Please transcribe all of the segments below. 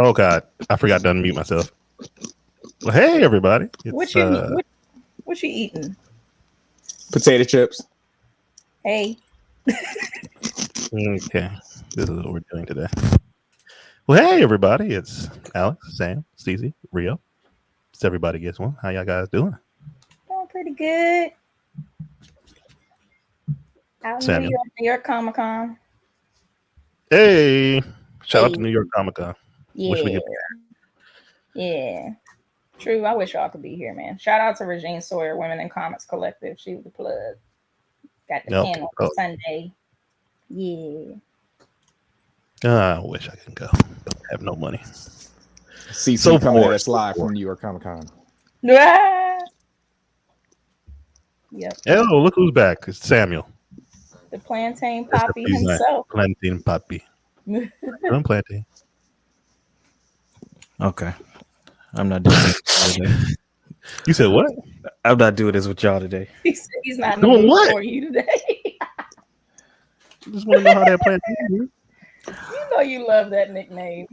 Oh God, I forgot to unmute myself. Well, hey everybody. What you eating? Potato chips. Hey. Okay, this is what we're doing today. Well, hey everybody. It's Alex, Sam, Stacey, Rio. It's everybody gets one. How y'all guys doing? Oh, pretty good. Out in New York Comic Con. Hey, shout out to New York Comic Con. Yeah. Yeah. True. I wish y'all could be here, man. Shout out to Regine Sawyer, Women in Comics Collective. She was the plug. Got the panel Sunday. Yeah. I wish I could go. Don't have no money. CC coming at us live from New York Comic Con. Yep. Oh, look who's back. It's Samuel. The plantain poppy himself. Plantain poppy. Plantain. Okay. I'm not doing this today. You said what? I'm not doing this with y'all today. He said he's not doing what for you today. I just want to know how that plantain is. You know you love that nickname.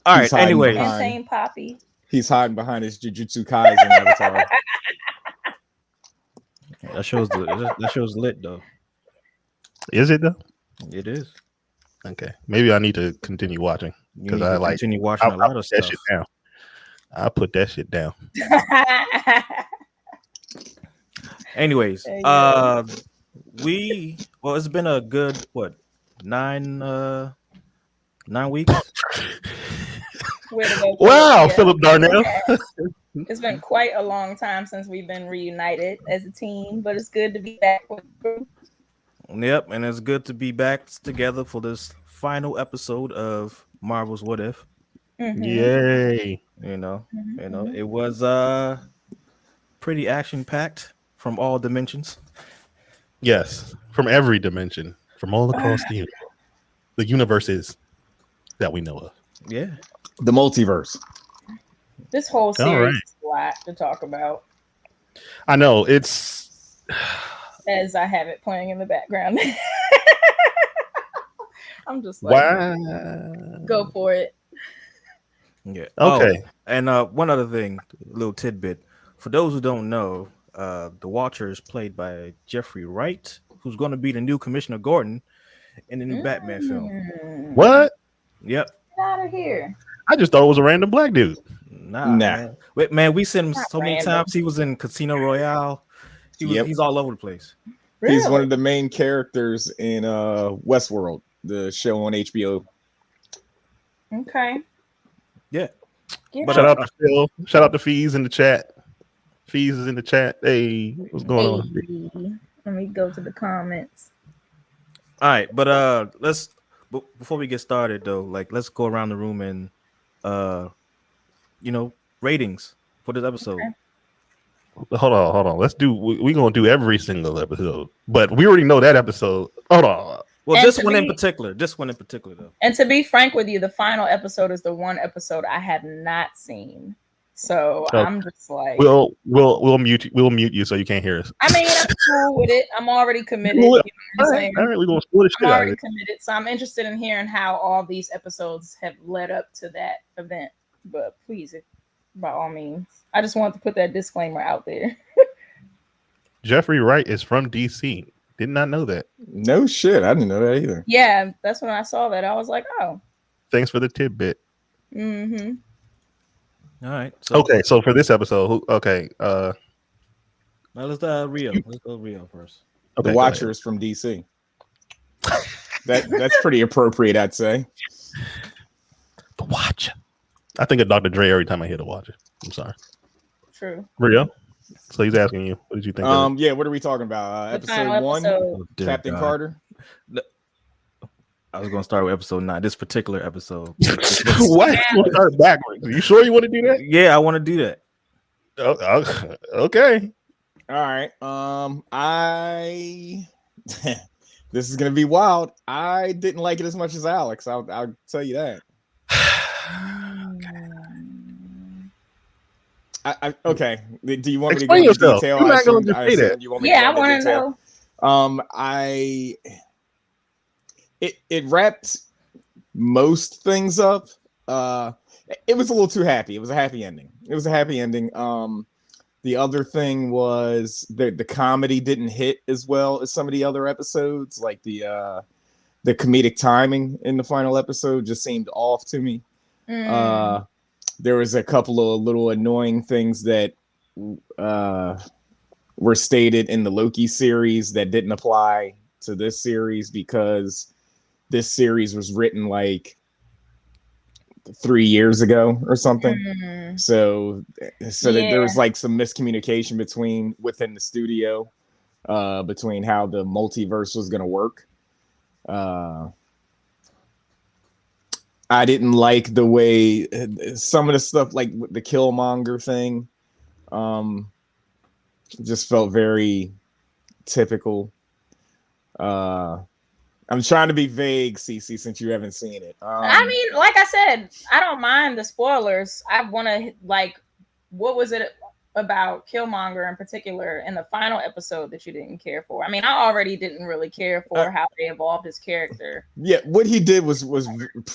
All right. Anyway, plantain poppy. He's hiding behind his Jujutsu Kaisen avatar. That show's lit though. Is it though? It is. Okay, maybe I need to continue watching because I like continue watching a lot of stuff. Shit down. I put that shit down. Anyways, it's been a good 9 weeks. Wow, Philip Darnell. It's been quite a long time since we've been reunited as a team, but it's good to be back with the group. Yep, and it's good to be back together for this final episode of Marvel's What If. Mm-hmm. Yay! It was pretty action packed from all dimensions. Yes, from every dimension, from all across the universes that we know of. Yeah, the multiverse. This whole series is a lot to talk about. I know it's. As I have it playing in the background. I'm just like, go for it. Yeah. Okay. And one other thing, a little tidbit. For those who don't know, the Watcher is played by Jeffrey Wright, who's going to be the new Commissioner Gordon in the new Batman film. What? Yep. Get out of here. I just thought it was a random black dude. Nah. Man, we seen him so many times. He was in Casino Royale. He's all over the place. Really? He's one of the main characters in Westworld, the show on HBO. Okay. Yeah. Shout out to Phil. Shout out to Fees in the chat. Fees is in the chat. Hey, what's going on? Let me go to the comments. All right, but before we get started though, let's go around the room and ratings for this episode. Okay. Hold on. We're gonna do every single episode, but we already know that episode. Hold on. Well, this one in particular though. And to be frank with you, the final episode is the one episode I have not seen. So I'm just like, we'll mute you so you can't hear us. I mean, I'm cool with it. I'm already committed. All right, we're gonna split I'm already committed, so I'm interested in hearing how all these episodes have led up to that event. But please, by all means, I just wanted to put that disclaimer out there. Jeffrey Wright is from DC. Did not know that. No shit, I didn't know that either. Yeah, that's when I saw that. I was like, oh. Thanks for the tidbit. Mm-hmm. All right. So for this episode, now let's Rio. Let's go Rio first. Okay, the Watcher is from DC. That's pretty appropriate, I'd say. The Watcher. I think of Dr. Dre every time I hear the Watcher. I'm sorry. True. Rio. So he's asking you, what did you think? Yeah, what are we talking about? Episode 1, Captain Carter. I was gonna start with episode 9. This particular episode. What? You start backwards? Are you sure you want to do that? Yeah, I want to do that. Okay. All right. This is gonna be wild. I didn't like it as much as Alex. I'll tell you that. Okay. Do you want me to go into detail? You're not going to say that. I want to know. It wrapped most things up. It was a little too happy. It was a happy ending. The other thing was the comedy didn't hit as well as some of the other episodes. Like the comedic timing in the final episode just seemed off to me. There was a couple of little annoying things that were stated in the Loki series that didn't apply to this series, because this series was written like 3 years ago or something. So there was like some miscommunication within the studio between how the multiverse was going to work. I didn't like the way some of the stuff, like the Killmonger thing, just felt very typical. I'm trying to be vague, CC, since you haven't seen it. I mean, like I said, I don't mind the spoilers. I want to, like, what was it about Killmonger in particular in the final episode that you didn't care for? I mean, I already didn't really care for how they evolved his character. Yeah, what he did was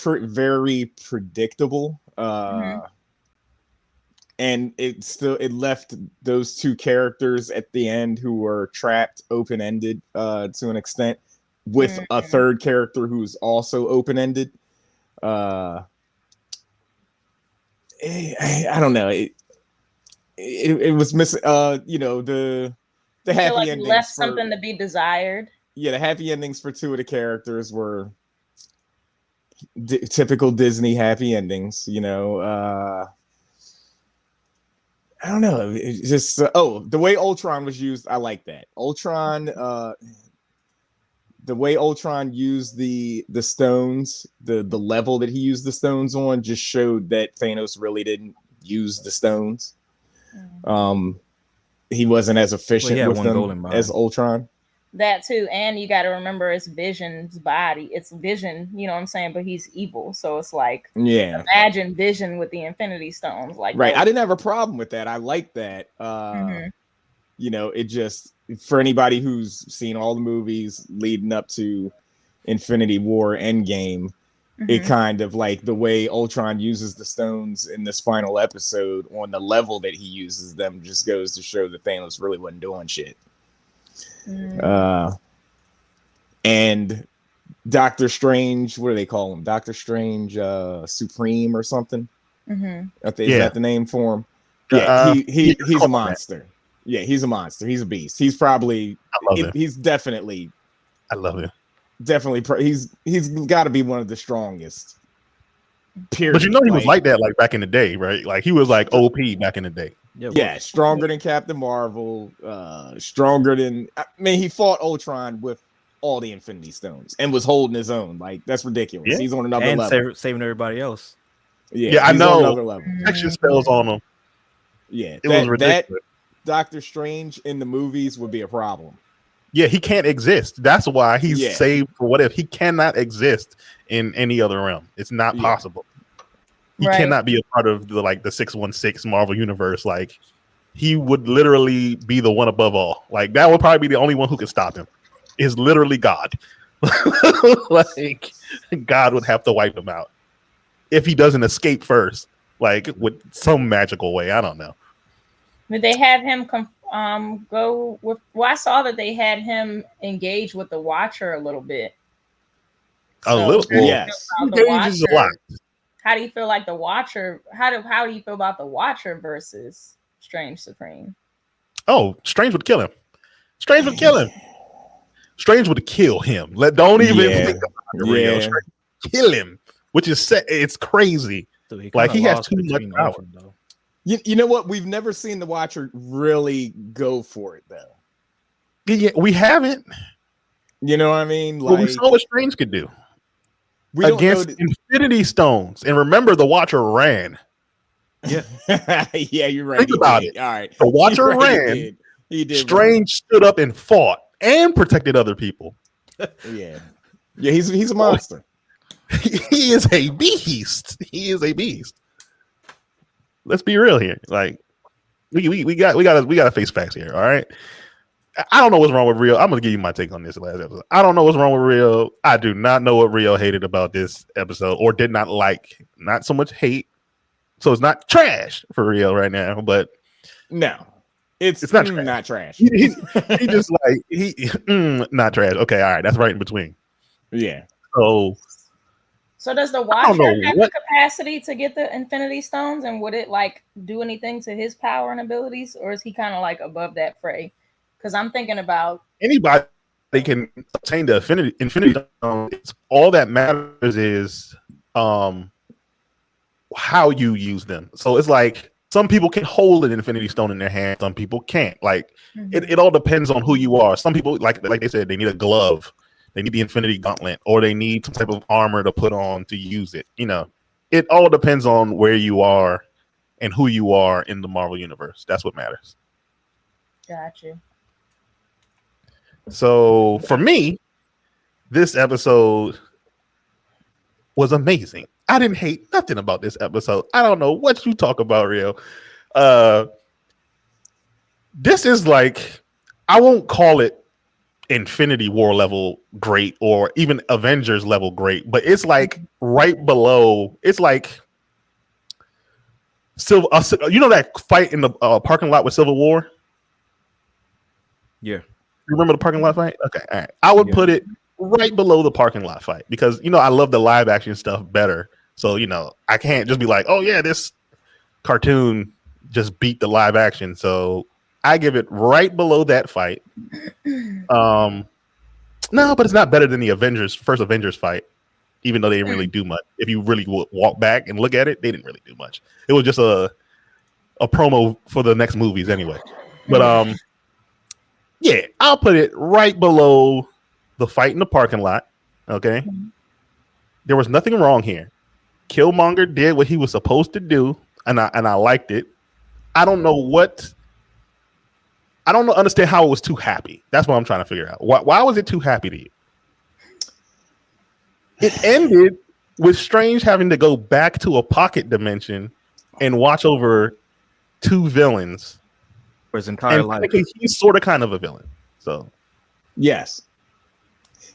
very predictable. And it left those two characters at the end who were trapped open-ended to an extent, with a third character who's also open-ended. I don't know. It was missing. The happy like endings left something to be desired. Yeah, the happy endings for two of the characters were typical Disney happy endings. I don't know. It's just the way Ultron was used, I like that. The way Ultron used the stones, the level that he used the stones on, just showed that Thanos really didn't use the stones. He wasn't as efficient with them as Ultron. That too, and you got to remember it's Vision's body. It's Vision, you know what I'm saying? But he's evil, so it's like, imagine Vision with the Infinity Stones, like right. I didn't have a problem with that. I like that. It just, for anybody who's seen all the movies leading up to Infinity War Endgame, it kind of like the way Ultron uses the stones in this final episode on the level that he uses them just goes to show that Thanos really wasn't doing shit. And Doctor Strange, what do they call him? Doctor Strange Supreme or something? Is that the name for him? Yeah, he's a monster. Yeah, he's a monster. He's a beast. He's probably. He's definitely. I love him. Definitely, he's got to be one of the strongest. Period. But he was like that, like back in the day, right? Like he was like OP back in the day. Yeah, stronger than Captain Marvel. Stronger than. I mean, he fought Ultron with all the Infinity Stones and was holding his own. Like that's ridiculous. He's on another level, saving everybody else. Yeah, I know. On another level. Protection spells on him. Yeah, it was ridiculous. Doctor Strange in the movies would be a problem. Yeah, he can't exist. That's why he's saved for what if. He cannot exist in any other realm. It's not possible. He cannot be a part of the 616 Marvel universe. Like he would literally be the one above all. Like that would probably be the only one who could stop him. Is literally God. Like God would have to wipe him out if he doesn't escape first, like with some magical way. I don't know. Did they have him go with? Well, I saw that they had him engage with the Watcher a little bit. A little, yes. Engages a lot. How do you feel like the Watcher? How do you feel about the Watcher versus Strange Supreme? Oh, Strange would kill him. Strange would kill him. Strange would kill him. Don't even think about it. Kill him, which is it's crazy. So he has too much power. You know what? We've never seen the Watcher really go for it, though. Yeah, we haven't. You know what I mean? Like, we saw what Strange could do against Infinity Stones. And remember, the Watcher ran. Yeah, yeah, you're right. Think about it. All right, the Watcher ran. He did. Strange stood up and fought and protected other people. Yeah, he's a monster. He is a beast. He is a beast. Let's be real here. Like we gotta face facts here. All right. I don't know what's wrong with Rio. I'm gonna give you my take on this last episode. I don't know what's wrong with Rio. I do not know what Rio hated about this episode or did not like. Not so much hate. So it's not trash for Rio right now, but no, it's not trash. Not trash. He just like not trash. Okay, all right, that's right in between. Yeah. So does the Watcher have the capacity to get the Infinity Stones, and would it like do anything to his power and abilities, or is he kind of like above that fray? Because I'm thinking about anybody can obtain the Infinity Stones. All that matters is how you use them. So it's like some people can hold an Infinity Stone in their hand, some people can't. Like it all depends on who you are. Some people, like they said, they need a glove. They need the Infinity Gauntlet, or they need some type of armor to put on to use it. You know, it all depends on where you are and who you are in the Marvel Universe. That's what matters. Gotcha. So for me, this episode was amazing. I didn't hate nothing about this episode. I don't know what you talk about, Rio. This is like, I won't call it Infinity War level great or even Avengers level great, but it's like right below. It's like you know that fight in the parking lot with Civil War? Yeah. You remember the parking lot fight? Okay, all right. I would put it right below the parking lot fight because, you know, I love the live action stuff better. So, you know, I can't just be like, oh yeah, this cartoon just beat the live action. So I give it right below that fight. No, but it's not better than the first Avengers fight, even though they didn't really do much. If you really walk back and look at it, they didn't really do much. It was just a promo for the next movies anyway. But yeah, I'll put it right below the fight in the parking lot. Okay. There was nothing wrong here. Killmonger did what he was supposed to do, and I liked it. I don't understand how it was too happy. That's what I'm trying to figure out. Why was it too happy to you? It ended with Strange having to go back to a pocket dimension and watch over two villains for his entire life. He's sort of kind of a villain. So yes.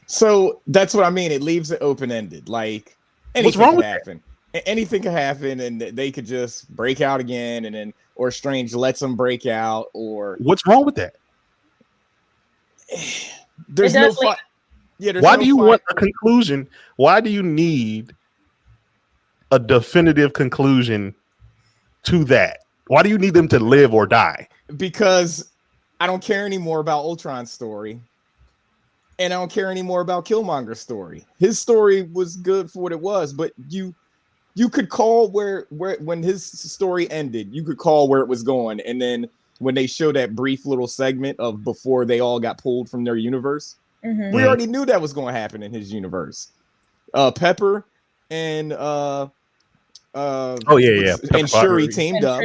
So that's what I mean. It leaves it open-ended. Like what's wrong with happen. Anything could happen, and they could just break out again, and then or Strange lets them break out. Or what's wrong with that? There's no fight. Yeah. Why do you want a conclusion? Why do you need a definitive conclusion to that? Why do you need them to live or die? Because I don't care anymore about Ultron's story. And I don't care anymore about Killmonger's story. His story was good for what it was, but you could call where when his story ended, you could call where it was going. And then when they show that brief little segment of before they all got pulled from their universe, we already knew that was going to happen in his universe. Pepper and and Shuri teamed up.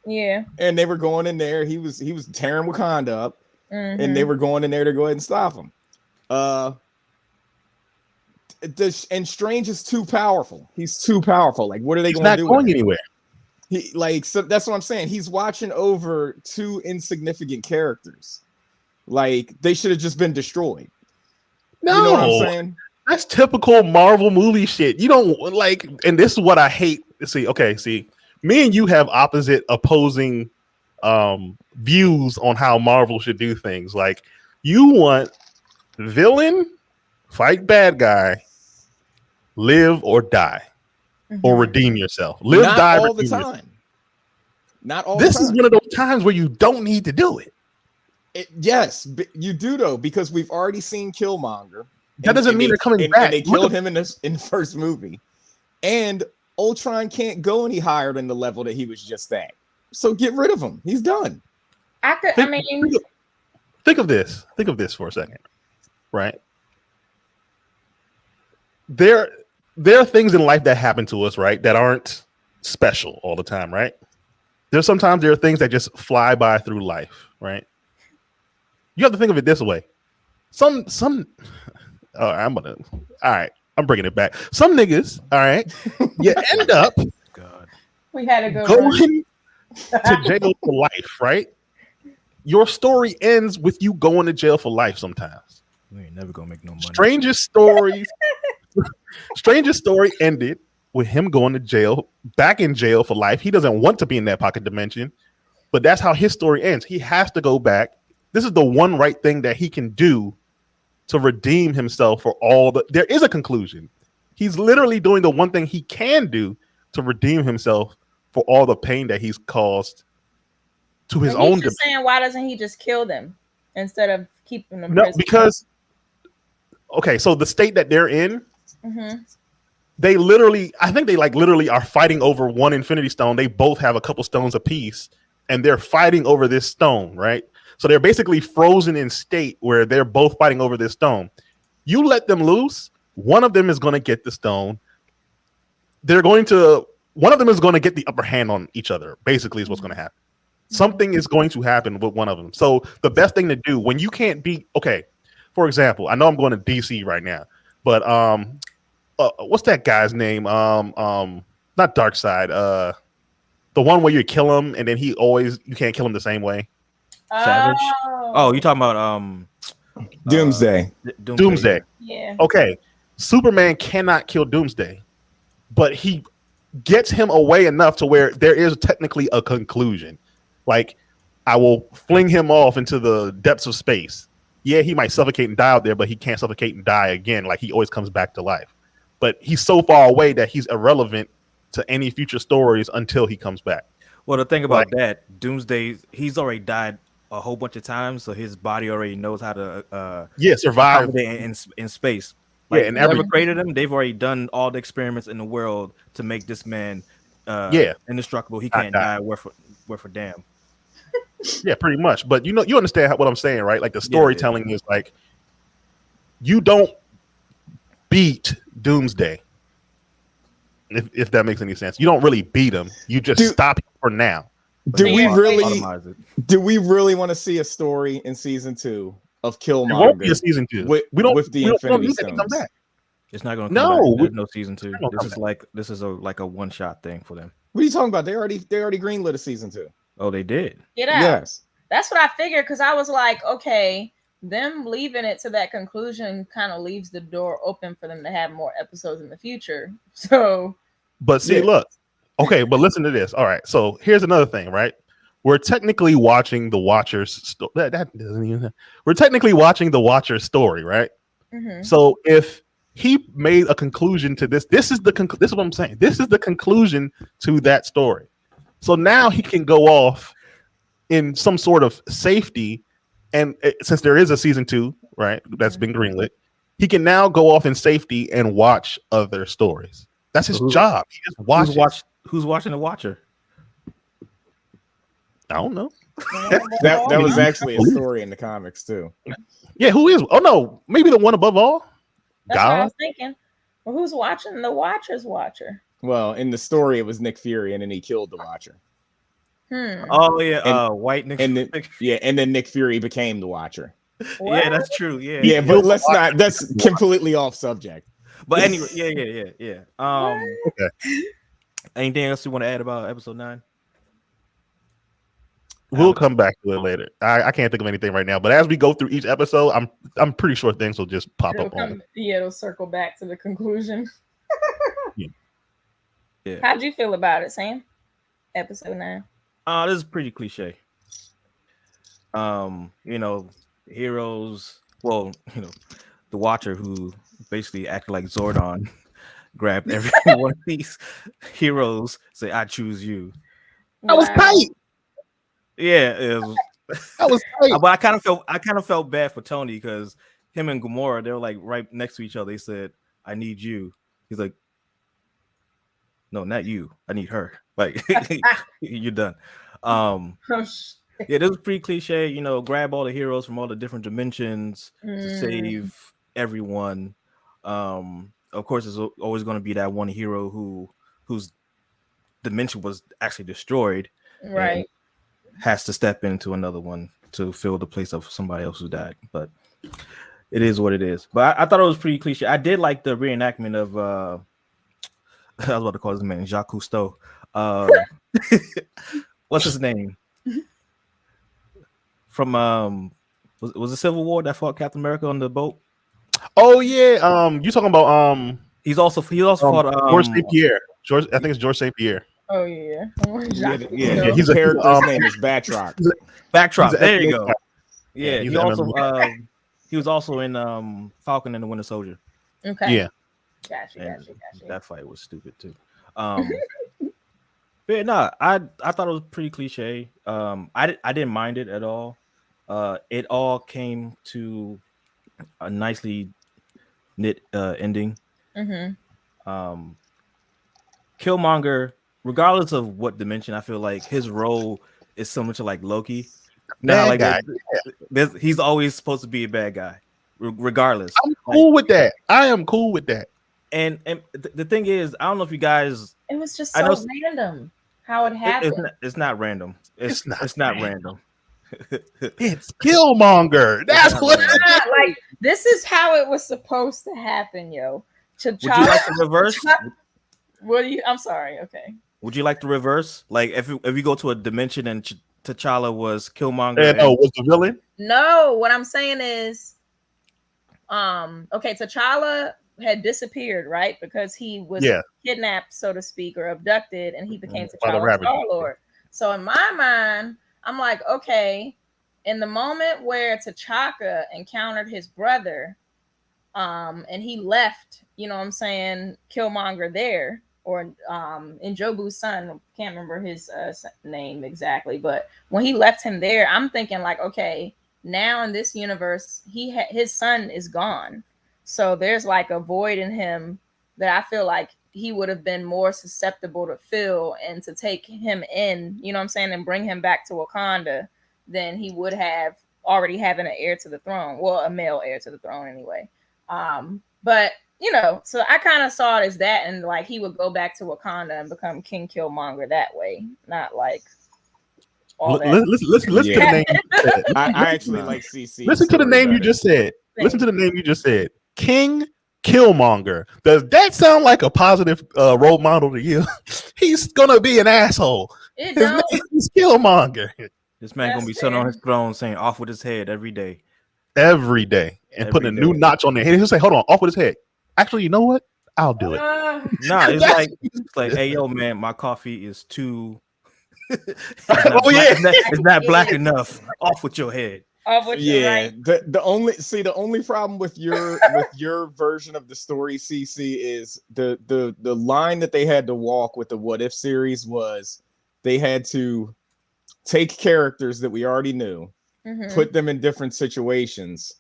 Yeah. And they were going in there. He was tearing Wakanda up, and they were going in there to go ahead and stop him. And Strange is too powerful. He's too powerful. Like, what are they going to do? He's not going anywhere. So that's what I'm saying. He's watching over two insignificant characters. Like, they should have just been destroyed. No, you know what I'm saying? That's typical Marvel movie shit. You don't like, and this is what I hate. See, me and you have opposing views on how Marvel should do things. Like, you want villain fight bad guy, live or die, or redeem yourself. Live, not die, all the yourself. time. Not all. This the time. is one of those times where you don't need to do it. Yes, you do though, because we've already seen Killmonger. That doesn't mean they're coming back. And they killed him in the first movie, and Ultron can't go any higher than the level that he was just at. So get rid of him. He's done. Think of this. Think of this for a second. Right. There are things in life that happen to us, right, that aren't special all the time, right? There are things that just fly by through life, right? You have to think of it this way. I'm bringing it back. Some niggas, all right, you end up we had to go going to jail for life, right? your story ends with you going to jail for life sometimes. We ain't never gonna make no money. Strangest story ended with him going to jail, back in jail for life. He doesn't want to be in that pocket dimension, but that's how his story ends. He has to go back. This is the one right thing that he can do to redeem himself for all the. There is a conclusion. He's literally doing the one thing he can do to redeem himself for all the pain that he's caused to his own. Just saying, why doesn't he just kill them instead of keeping them? No, because okay, so the state that they're in, they literally, I think they literally are fighting over one Infinity Stone. They both have a couple stones apiece, and they're fighting over this stone, right? So they're basically frozen in state where they're both fighting over this stone. You let them loose, one of them is going to get the stone. One of them is going to get the upper hand on each other, basically, is what's going to happen. Something is going to happen with one of them. So the best thing to do when you can't beat, okay, for example, I know I'm going to DC right now, but what's that guy's name? Not Darkseid, the one where you kill him and then you can't kill him the same way. Savage. Oh, you talking about Doomsday. Doomsday. Yeah. Okay. Superman cannot kill Doomsday, but he gets him away enough to where there is technically a conclusion. Like, I will fling him off into the depths of space. Yeah, he might suffocate and die out there, but he can't suffocate and die again. Like, he always comes back to life. But he's so far away that he's irrelevant to any future stories until he comes back. Well, the thing about that, Doomsday, he's already died a whole bunch of times, so his body already knows how to survive in space. Like, and whoever created him, they've already done all the experiments in the world to make this man indestructible. He can't die worth a damn. Yeah, pretty much. But you understand what I'm saying, right? Like, the storytelling is like, you don't beat Doomsday, if that makes any sense. You don't really beat him. You just stop him for now. Do we really want to see a story in season 2 of Killmonger? It won't be a season 2. With the Infinity Stones. Come back. It's not going to come back. There's no season 2. This is a one-shot thing for them. What are you talking about? They already greenlit a season 2. Oh, they did. Yeah. Yes. That's what I figured, because I was like, okay, them leaving it to that conclusion kind of leaves the door open for them to have more episodes in the future. So, but see, look, okay, but listen to this. All right, so here's another thing, right? We're technically watching the Watcher's we're technically watching the Watcher's story, right? So if he made a conclusion to this is what I'm saying. This is the conclusion to that story. So now he can go off in some sort of safety, and since there is a season 2, right, that's been greenlit, he can now go off in safety and watch other stories. That's his job. He just watches. Who's watching the Watcher? I don't know. that was actually a story in the comics too. Yeah, who is? Oh no, maybe the one above all. That's what I was thinking. Well, who's watching the Watcher's Watcher? Well, in the story, it was Nick Fury, and then he killed the Watcher. Oh yeah, white Nick. And then, and then Nick Fury became the Watcher. What? Yeah, that's true. Yeah, yeah, but let's not. That's completely off subject. But anyway, yeah. Okay. Anything else you want to add about episode 9? We'll come back to it later. I can't think of anything right now, but as we go through each episode, I'm pretty sure things will just pop up on it. Yeah, it'll circle back to the conclusion. Yeah. How'd you feel about it, Sam? Episode 9. This is pretty cliche. Heroes. Well, the Watcher, who basically acted like Zordon, grabbed every one of these heroes, say, "I choose you." I was tight. Yeah, it was. I was tight. But I kind of felt bad for Tony, because him and Gamora, they were like right next to each other. They said, "I need you." He's like, "No, not you. I need her." Like, you're done. Yeah, this was pretty cliche. Grab all the heroes from all the different dimensions to save everyone. Of course, there's always going to be that one hero whose dimension was actually destroyed, right? Has to step into another one to fill the place of somebody else who died. But it is what it is. But I thought it was pretty cliche. I did like the reenactment of I was about to call his man Jacques Cousteau. What's his name? from was it Civil War that fought Captain America on the boat? Oh yeah. You talking about He also fought George St. Pierre. George, I think it's George St. Pierre. Oh yeah. Yeah. He's character's name is Batroc. Backdrop. There you go. Yeah, Yeah, he also he was also in Falcon and the Winter Soldier. Okay. Yeah. Gotcha. That fight was stupid too. But no, I thought it was pretty cliche. I didn't mind it at all. It all came to a nicely knit ending. Killmonger, regardless of what dimension, I feel like his role is similar to like Loki. Now, like he's always supposed to be a bad guy, regardless. I'm cool with that. I am cool with that. And the thing is, I don't know if you guys. It was just so random how it happened. It's not random. It's not random. It's Killmonger. That's what. Like this is how it was supposed to happen, yo. Would you like the reverse? What do you? I'm sorry. Okay. Would you like the reverse? Like if you go to a dimension and T'Challa was Killmonger. Was the villain? No, what I'm saying is, okay, T'Challa had disappeared, right? Because he was kidnapped, so to speak, or abducted, and he became T'Challa Star-Lord. So in my mind, I'm like, okay, in the moment where T'Chaka encountered his brother, and he left, you know what I'm saying, Killmonger there, or Njobu's son, can't remember his name exactly, but when he left him there, I'm thinking like, okay, now in this universe, his son is gone. So there's like a void in him that I feel like he would have been more susceptible to fill and to take him in, you know what I'm saying, and bring him back to Wakanda than he would have already having an heir to the throne. Well, a male heir to the throne anyway. But you know, so I kind of saw it as that, and like he would go back to Wakanda and become King Killmonger that way, not like all that. Listen to the name. I actually like CC. Listen to the name you just said. Listen to the name you just said. King Killmonger. Does that sound like a positive role model to you? He's gonna be an asshole. His name is Killmonger. This man gonna be sitting on his throne saying "off with his head" every day, and putting a new notch on their head. He'll say, "Hold on, off with his head." Actually, you know what? I'll do it. Nah, it's like, hey, yo, man, my coffee is too. It's not black enough. Off with your head. The only problem with your version of the story, CC, is the line that they had to walk with the What If series was they had to take characters that we already knew, put them in different situations,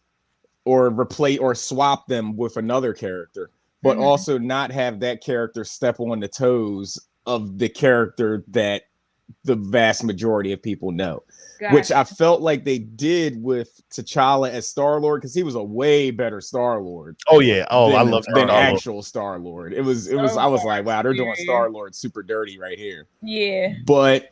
or replace or swap them with another character, but also not have that character step on the toes of the character that the vast majority of people know. Gotcha. Which I felt like they did with T'Challa as Star-Lord, because he was a way better Star-Lord. Oh yeah. I love than actual Star-Lord. It was I was like, wow, they're doing Star-Lord super dirty right here. Yeah. But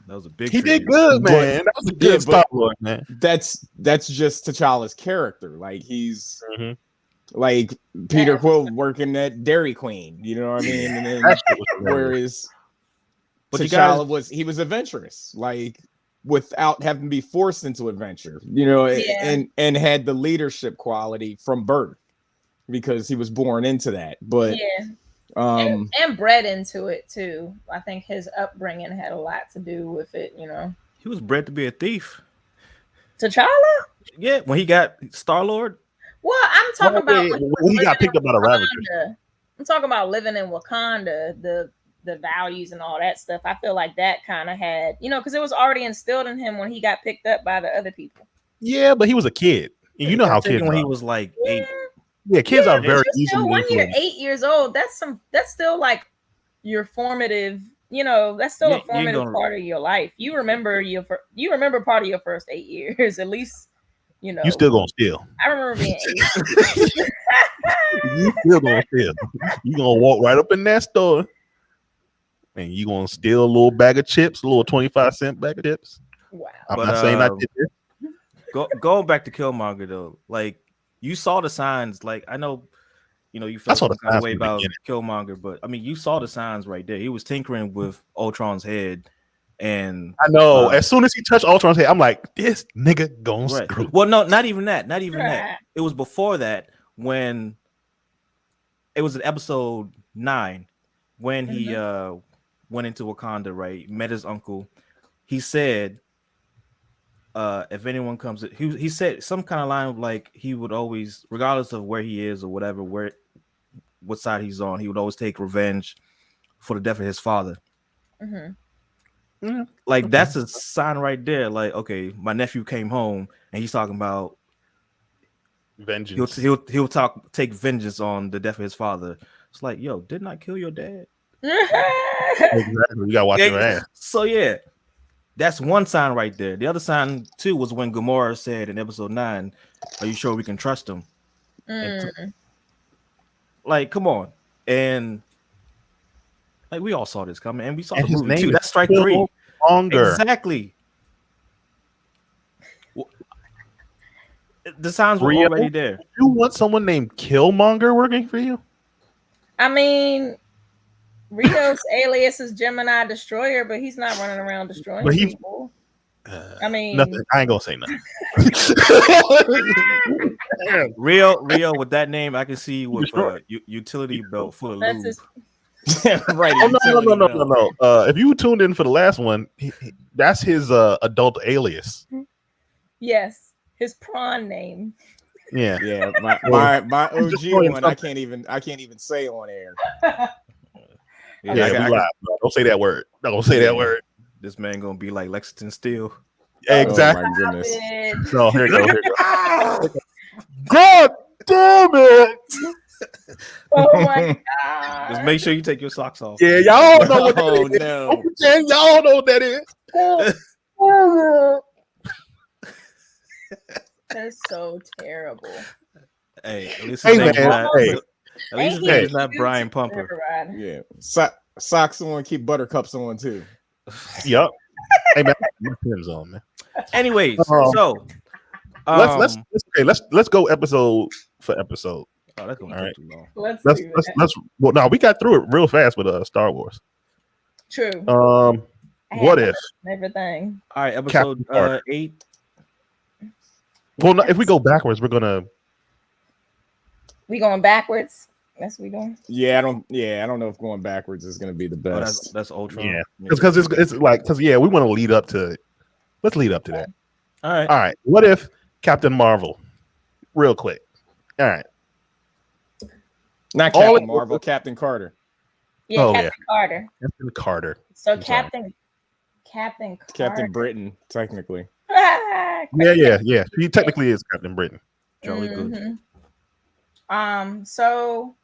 that was a big. He did good, man. That was a good Star-Lord, man. That's just T'Challa's character. Like he's like Peter Quill working at Dairy Queen. You know what I mean? And then whereas T'Challa was adventurous, like without having to be forced into adventure. You know, and had the leadership quality from birth because he was born into that. But and bred into it too. I think his upbringing had a lot to do with it, you know. He was bred to be a thief. T'Challa? Yeah, when he got Star-Lord. Well, I'm talking about when he got picked up by the Ravagers. I'm talking about living in Wakanda, the values and all that stuff. I feel like that kind of had, you know, because it was already instilled in him when he got picked up by the other people. Yeah, but he was a kid. You know how kids when are. he was like 8. Yeah, kids are very easily when you're 8 years old, that's still like your formative, you know, that's still a formative part of your life. You remember part of your first 8 years, at least, you know. You still gonna steal. I remember being 8. You still gonna steal. You gonna walk right up in that store and you gonna steal a little bag of chips, a little 25-cent bag of chips. Wow. I'm not saying I did this. Going back to Killmonger though, like you saw the signs. Like I know, you know, you felt some kind of way about Killmonger, but I mean, you saw the signs right there. He was tinkering with Ultron's head And I know. As soon as he touched Ultron's head, I'm like, this nigga gonna screw. Well, no, not even that. Not even that. It was before that when it was in episode 9 when he went into Wakanda, right? Met his uncle. He said, if anyone comes, he said some kind of line of like he would always, regardless of where he is or whatever, what side he's on, he would always take revenge for the death of his father. Like that's a sign right there. Like, okay, my nephew came home and he's talking about vengeance. He'll take vengeance on the death of his father. It's like, yo, didn't I kill your dad? Exactly. You gotta watch your ass. So yeah, that's one sign right there. The other sign too was when Gamora said in episode 9, "Are you sure we can trust him?" Like, come on, and like we all saw this coming, and we saw the movie too. That's strike 3. Longer. Exactly. The signs were already there. You want someone named Killmonger working for you? I mean, Rio's alias is Gemini Destroyer, but he's not running around destroying people. I mean, nothing. I ain't gonna say nothing. Rio with that name, I can see with utility belt full of lube. Right. Oh, no. If you tuned in for the last one, that's his adult alias. Yes, his prawn name. Yeah. My OG one, I can't even say on air. We live, don't say that word. Don't say that word. This man gonna be like Lexington Steele. Exactly. Oh my goodness. No, here you go. God damn it! Oh my god! Just make sure you take your socks off. Yeah, y'all know what that is. No. Y'all know what that is. That's so terrible. Hey, at least his name is not Brian Pumper. Yeah, socks on, keep buttercups on too. Yup. Hey man, pins on, man. Anyways, so let's go episode for episode. Oh, that's gonna take too long. Let's well, no, we got through it real fast with Star Wars. True. What if everything? All right, episode 8. Well, no, if we go backwards, we going backwards. That's what we doing. Yeah, I don't know if going backwards is going to be the best. That's Ultron. Yeah, because it's like we want to lead up to it. Let's lead up to that. All right. What if Captain Marvel? Real quick. All right. Not Captain Marvel, Captain Carter. Yeah, Captain Carter. Captain Carter. So Captain Carter. Captain Britain, technically. Yeah. He technically is Captain Britain. Jolly good. So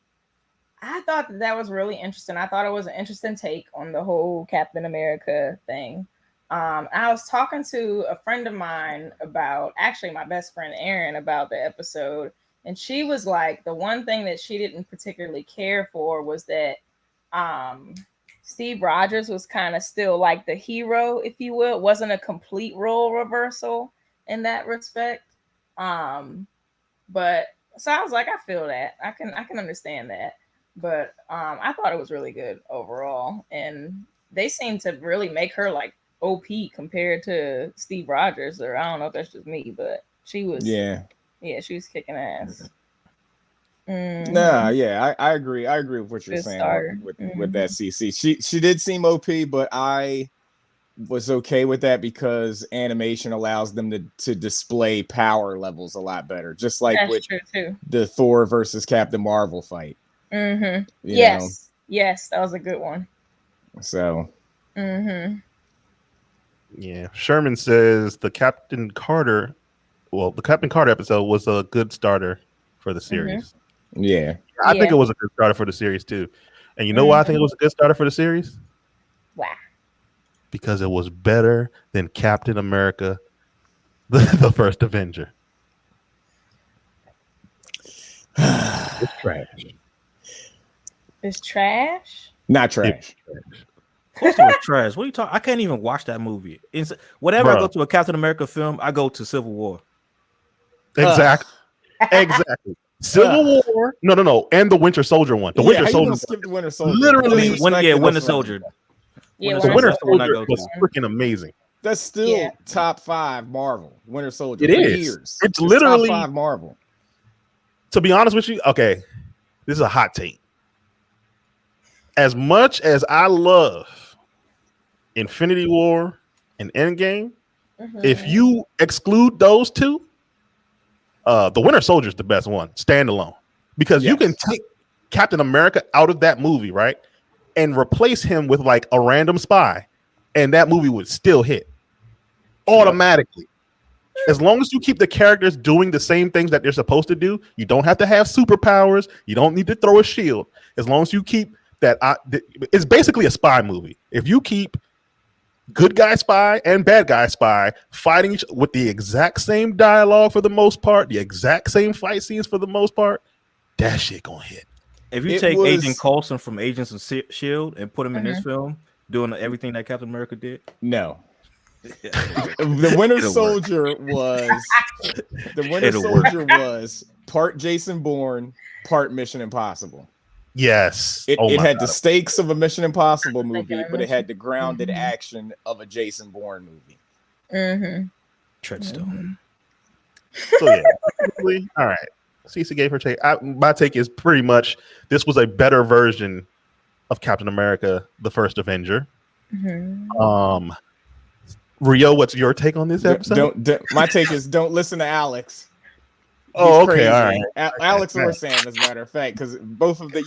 I thought that was really interesting. I thought it was an interesting take on the whole Captain America thing. I was talking to a friend of mine about, actually my best friend Erin, about the episode, and she was like, the one thing that she didn't particularly care for was that Steve Rogers was kind of still like the hero, if you will. It wasn't a complete role reversal in that respect. But so I was like, I feel that. I can understand that. But I thought it was really good overall. And they seem to really make her like OP compared to Steve Rogers, or I don't know if that's just me, but she was she was kicking ass. Nah, yeah, I agree. I agree with what you're saying with that CC. She did seem OP, but I was okay with that because animation allows them to display power levels a lot better, just like with the Thor versus Captain Marvel fight. Yes, that was a good one. So, yeah, Sherman says the Captain Carter episode was a good starter for the series. Yeah, I think it was a good starter for the series too. And you know why I think it was a good starter for the series? Wow. Because it was better than Captain America, the first Avenger. It's trash. It's trash? Not trash. Of course it was trash. What are you talking? I can't even watch that movie. Whenever I go to a Captain America film, I go to Civil War. Exactly. Exactly. Civil War. No. And the Winter Soldier one. The Winter Soldier. Skip the Winter Soldier. Literally. Winter Soldier. Yeah, The Winter the one I Soldier go was to. freaking amazing. That's still top 5 Marvel. Winter Soldier. It for is. Years. It's literally top 5 Marvel. To be honest with you, okay, this is a hot take. As much as I love Infinity War and Endgame, if you exclude those two, the Winter Soldier is the best one, standalone, because you can take Captain America out of that movie, right, and replace him with like a random spy, and that movie would still hit automatically. As long as you keep the characters doing the same things that they're supposed to do, you don't have to have superpowers. You don't need to throw a shield. As long as you keep that, it's basically a spy movie. If you keep good guy spy and bad guy spy fighting each with the exact same dialogue for the most part, the exact same fight scenes for the most part, that shit gonna hit. If you take Agent Coulson from Agents of S.H.I.E.L.D. and put him in this film, doing everything that Captain America did, no. The Winter Soldier was part Jason Bourne, part Mission Impossible. Yes, it had the stakes of a Mission Impossible movie, but it had the grounded action of a Jason Bourne movie. Treadstone. So yeah, all right. CC gave her take. My take is pretty much this was a better version of Captain America: The First Avenger. Rio, what's your take on this episode? My take is don't listen to Alex. Oh, okay, all right. Alex or Sam, as a matter of fact, because both of them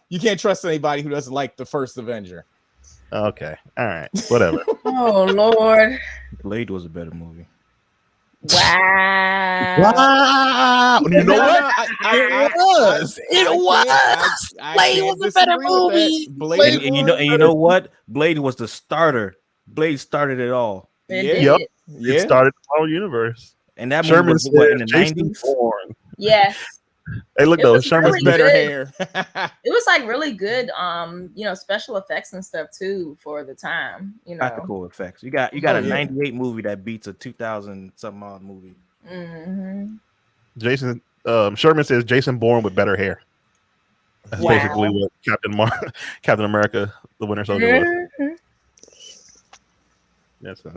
you can't trust anybody who doesn't like the first Avenger. Okay, all right, whatever. Oh Lord, Blade was a better movie. Wow! You know what? It was. Blade was a better movie. Blade, and you know what? Blade was the starter. Blade started it all. It started the whole universe. And that movie was what, in the 90s? Yes. Hey, look though, Sherman's really better hair. It was like really good, special effects and stuff too for the time. Practical effects. You got a 98 movie that beats a 2000 something odd movie. Jason Sherman says Jason Bourne with better hair. That's basically what Captain America, the Winter Soldier was.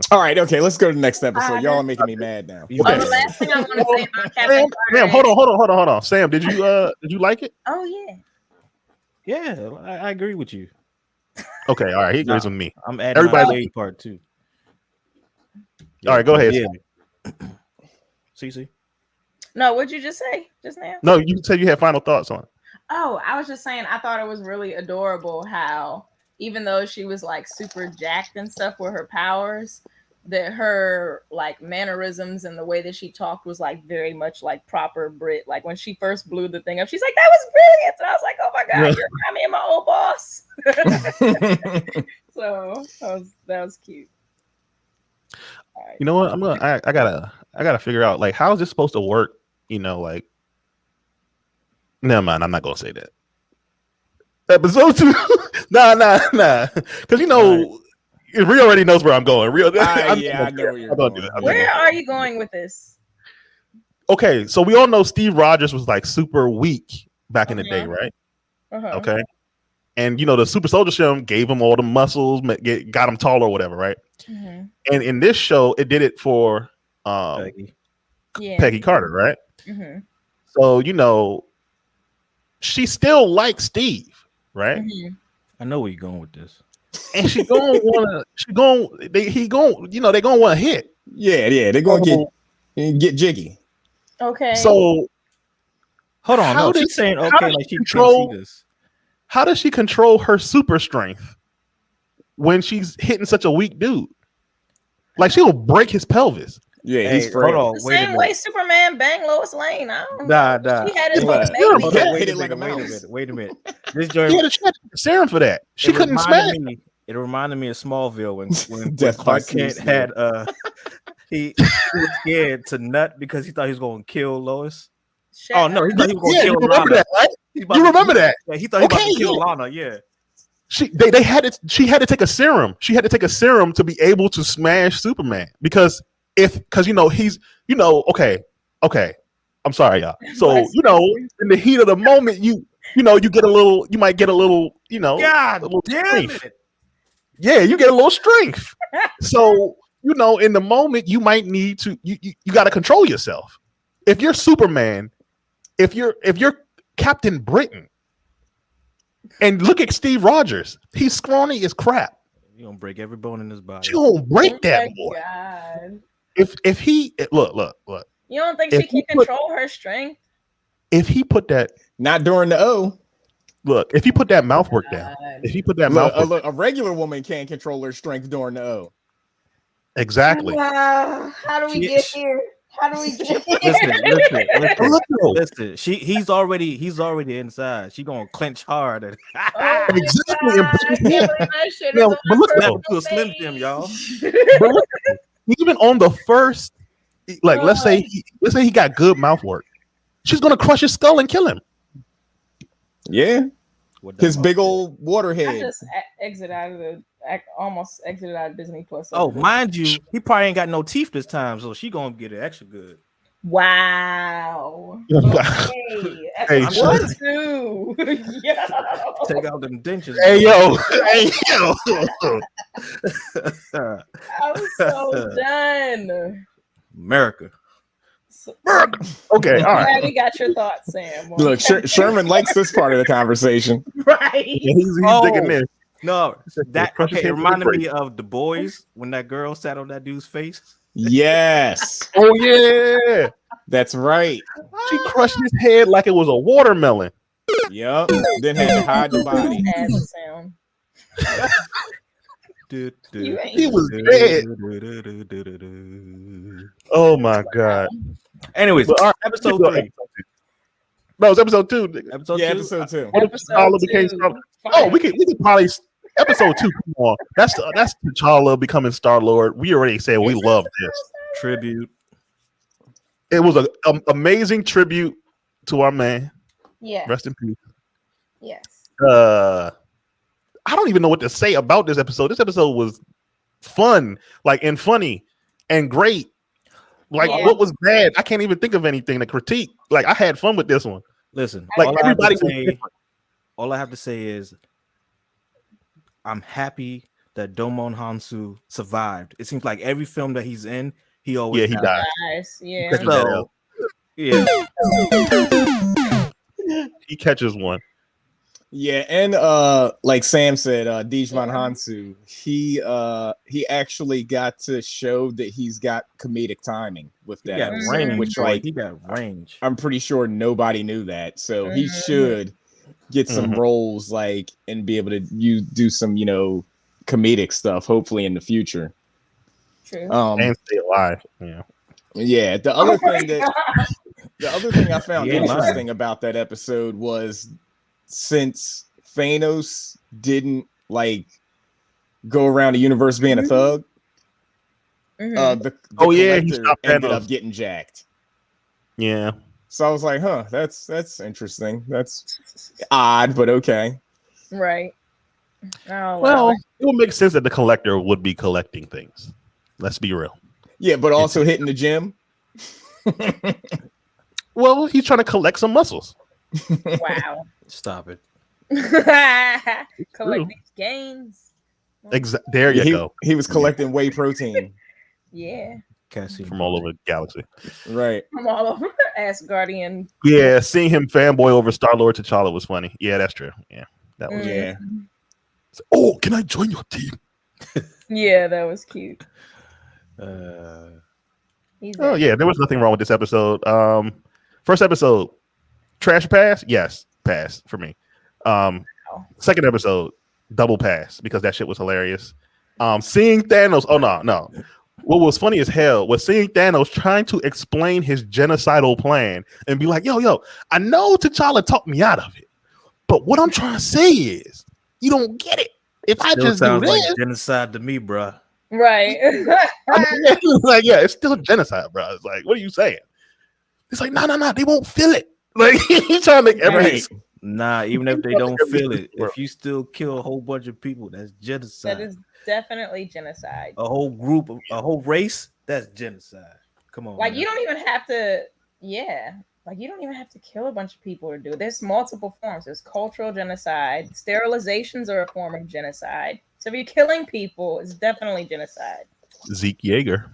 All right, okay, let's go to the next episode. Y'all are making me mad now. The last thing I want to say about Captain Sam, hold on. Sam, did you like it? Oh yeah. I agree with you. Okay, all right. He agrees with me. I'm adding everybody part too. All right, go ahead. Yeah. CC. No, what'd you just say just now? No, you said you had final thoughts on it. Oh, I was just saying I thought it was really adorable how even though she was like super jacked and stuff with her powers, that her like mannerisms and the way that she talked was like very much like proper Brit. Like when she first blew the thing up, she's like, "That was brilliant," and I was like, "Oh my god, you're me and my old boss." So that was cute. Right. You know what? I gotta figure out like how is this supposed to work? Like never mind. I'm not gonna say that. Episode 2. nah. Because Rio already knows where I'm going. Rio, I know where you're going. Where are you going with this? Okay, so we all know Steve Rogers was like super weak back in the day, right? Okay, and the Super Soldier Serum gave him all the muscles, got him tall or whatever, right? And in this show, it did it for Peggy Carter, right? So she still likes Steve. Right, I know where you're going with this, and they're gonna want to hit. Yeah, they're gonna get jiggy. Okay. So hold on, she's saying okay, like she control this. How does she control her super strength when she's hitting such a weak dude? Like she'll break his pelvis. Yeah, he's frail. Hold on, the same way Superman banged Lois Lane. I don't know. She had his Wait a minute. This joint, he had a serum for that. She couldn't smash. It reminded me of Smallville when Clark Kent had he was scared to nut because he thought he was going to kill Lois. Oh no, he thought he was going to kill Lana. That, right? You remember that? Yeah, he thought he was going to kill Lana. Yeah. She had to take a serum. She had to take a serum to be able to smash Superman because he's okay. I'm sorry, y'all. So in the heat of the moment, you might get a little God a little damn grief. it. Yeah, you get a little strength. So, you know, in the moment, you might need to you got to control yourself. If you're Superman, if you're Captain Britain, and look at Steve Rogers, he's scrawny as crap. You're gonna break every bone in his body. You gonna break that boy. God. If he look. You don't think she can control her strength? If he put that Not during the O. Look, if he put that mouth work down, if he put that mouth work a regular woman can't control her strength during the O. Exactly. How do we get here? How do we get here? Listen. He's already inside. She gonna clench hard. Exactly. But look at a Slim Jim, y'all. Even on the first, like let's say he got good mouth work, she's gonna crush his skull and kill him. Yeah, his big old water head. I just almost exited out of Disney Plus. Oh, mind you, he probably ain't got no teeth this time, so she gonna get it extra good. Wow. Okay. Hey, what too? Take out them dentures. Hey yo. I'm so done. America. Okay, all right. We got your thoughts, Sam. Look, Sherman likes this part of the conversation. Right. Yeah, he's digging this. No, that it reminded me of The Boys when that girl sat on that dude's face. Yes. Oh yeah. That's right. She crushed his head like it was a watermelon. Yep. Then had to hide the body. He was dead. Oh my god. Anyways, episode 3. No, it's episode 2. Episode 2. Oh, we could probably episode 2. Come on, that's T'Challa becoming Star-Lord. We already said we love this tribute. It was an amazing tribute to our man. Yeah. Rest in peace. Yes. I don't even know what to say about this episode. This episode was fun, and funny and great. What was bad? I can't even think of anything to critique. I had fun with this one. Listen, everybody. All I have to say is, I'm happy that Domon Hansu survived. It seems like every film that he's in, he always he dies. Yeah. So, yeah. He catches one. Yeah, and like Sam said, Dijman Hansu, he actually got to show that he's got comedic timing with that episode, range, which he got range. I'm pretty sure nobody knew that, so he should get some roles and be able to do some comedic stuff hopefully in the future. True. And stay alive. Yeah. The other thing I found interesting about that episode was, since Thanos didn't go around the universe being a thug, the Collector ended up getting jacked. Yeah. So I was like, huh, that's interesting. That's odd, but okay. Right. Oh, well, it would make sense that the Collector would be collecting things. Let's be real. Yeah, but also hitting the gym. Well, he's trying to collect some muscles. Wow. Stop it. Collect these gains. There you go. He was collecting whey protein. Yeah. From all over the galaxy. Right. From all over Asgardian. Yeah, seeing him fanboy over Star-Lord T'Challa was funny. Yeah, that's true. Yeah. That was Oh, can I join your team? Yeah, that was cute. Oh yeah, there was nothing wrong with this episode. First episode, trash pass? Yes, pass for me. Second episode, double pass because that shit was hilarious. Seeing Thanos, no. What was funny as hell was seeing Thanos trying to explain his genocidal plan and be like, yo, I know T'Challa talked me out of it, but what I'm trying to say is, you don't get it. If I just do this, like genocide to me, bro. Right. It's still genocide, bro. It's like, what are you saying? It's like, no, they won't feel it. He's trying to make everything. Nah, even if they don't feel it, if you still kill a whole bunch of people, that's genocide. That is definitely genocide. A whole group, a whole race, that's genocide. Come on. You don't even have to, you don't even have to kill a bunch of people to do it. There's multiple forms. There's cultural genocide. Sterilizations are a form of genocide. So if you're killing people, it's definitely genocide. Zeke Yeager.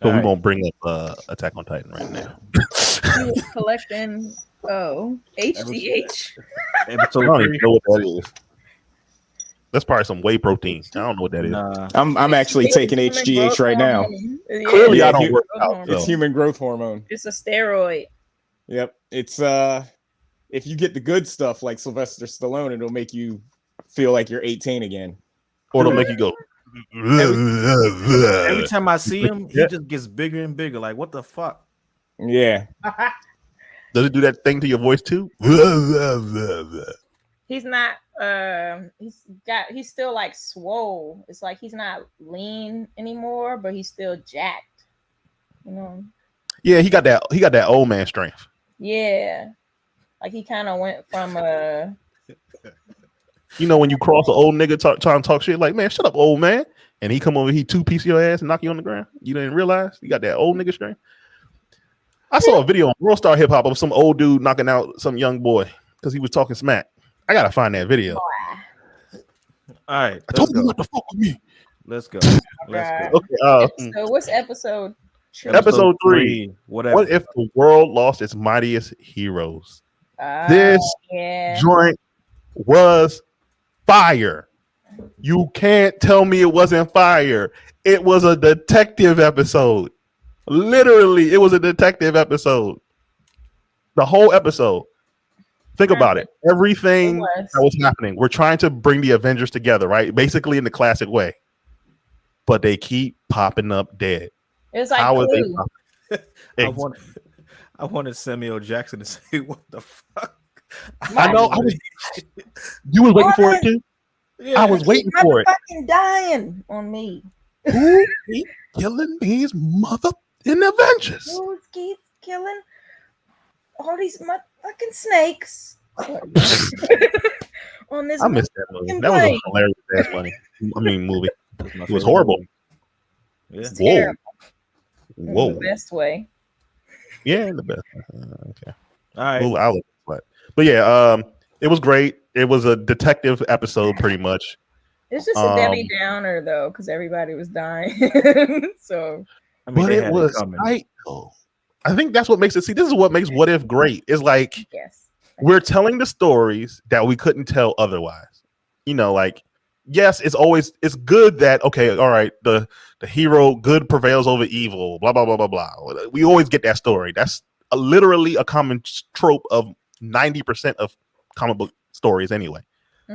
But we won't bring up Attack on Titan right now. He was collecting HGH. I don't even know what that is. That's probably some whey protein. I don't know what that is. Nah. I'm actually taking HGH right now. Yeah. Clearly, I don't work out. It's human growth hormone. It's a steroid. Yep. It's if you get the good stuff like Sylvester Stallone, it'll make you feel like you're 18 again. Or it'll make you go. Every time I see him, he just gets bigger and bigger. Like, what the fuck? Yeah. Does it do that thing to your voice too? He's not. He's still like swole. It's like he's not lean anymore, but he's still jacked. You know. Yeah, he got that old man strength. Yeah, like he kind of went from You know, when you cross an old nigga trying to talk shit, like, man, shut up, old man. And he come over, he two-piece your ass and knock you on the ground. You didn't realize you got that old nigga strength. I saw a video on World Star Hip Hop of some old dude knocking out some young boy because he was talking smack. I gotta find that video. All right, I told you not to fuck with me. Let's go. Okay. So what's episode 3? What if the world lost its mightiest heroes? This joint was fire. You can't tell me it wasn't fire. It was a detective episode. Literally, it was a detective episode. The whole episode. Think about it. Everything that was happening. We're trying to bring the Avengers together, right? Basically in the classic way. But they keep popping up dead. It's like how are they? I wanted Samuel Jackson to say, "What the fuck?" I know. You was waiting for it too. Yeah, I was waiting for it. Fucking dying on me. Who keeps killing these mother in Avengers? Who keeps killing all these motherfucking snakes? On this. I missed that movie. That was a hilarious ass movie. It was horrible. Yeah. Terrible. Whoa. In the best way. Yeah, in the best. Okay. All right. Well, I'll but yeah, it was great. It was a detective episode, pretty much. It's just a Debbie Downer, though, because everybody was dying. So, I mean, but it was tight, though. I think that's what makes it. See, this is what makes What If great. Is like, we're telling the stories that we couldn't tell otherwise. You know, like, yes, it's good that all right, the hero good prevails over evil. Blah blah blah blah blah. We always get that story. That's literally a common trope of 90% of comic book stories anyway.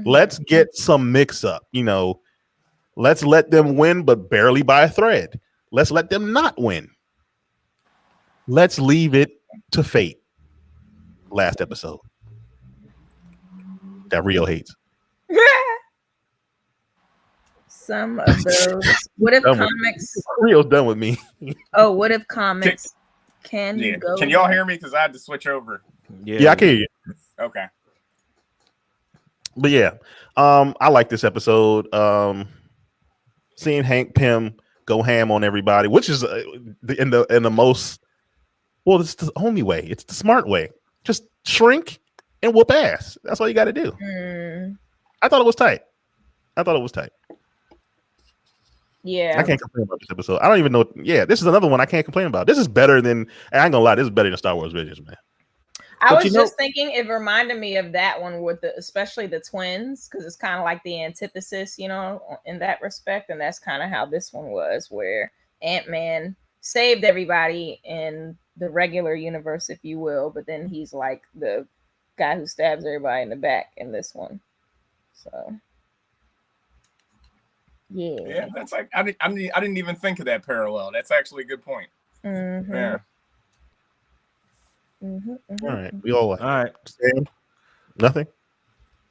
Let's get some mix up, you know. Let's let them win, but barely by a thread. Let's let them not win. Let's leave it to fate. Last episode that Rio hates. Some of those. What if comics? Rio's done with me. Oh, what if comics can go? Can y'all hear me? Because I had to switch over. Yeah, I can hear you. Okay. But yeah, I like this episode. Seeing Hank Pym go ham on everybody, which is in the most, well, it's the only way. It's the smart way. Just shrink and whoop ass. That's all you got to do. I thought it was tight. Yeah, I can't complain about this episode. I don't even know. Yeah, this is another one I can't complain about. This is better than. I ain't gonna lie. This is better than Star Wars Visions, man. I was just thinking it reminded me of that one with especially the twins, because it's kind of like the antithesis, you know, in that respect. And that's kind of how this one was, where Ant-Man saved everybody in the regular universe, if you will, but then he's like the guy who stabs everybody in the back in this one. So yeah, that's like I didn't even think of that parallel. That's actually a good point. Yeah. All right, we all like. All right, Sam? Nothing.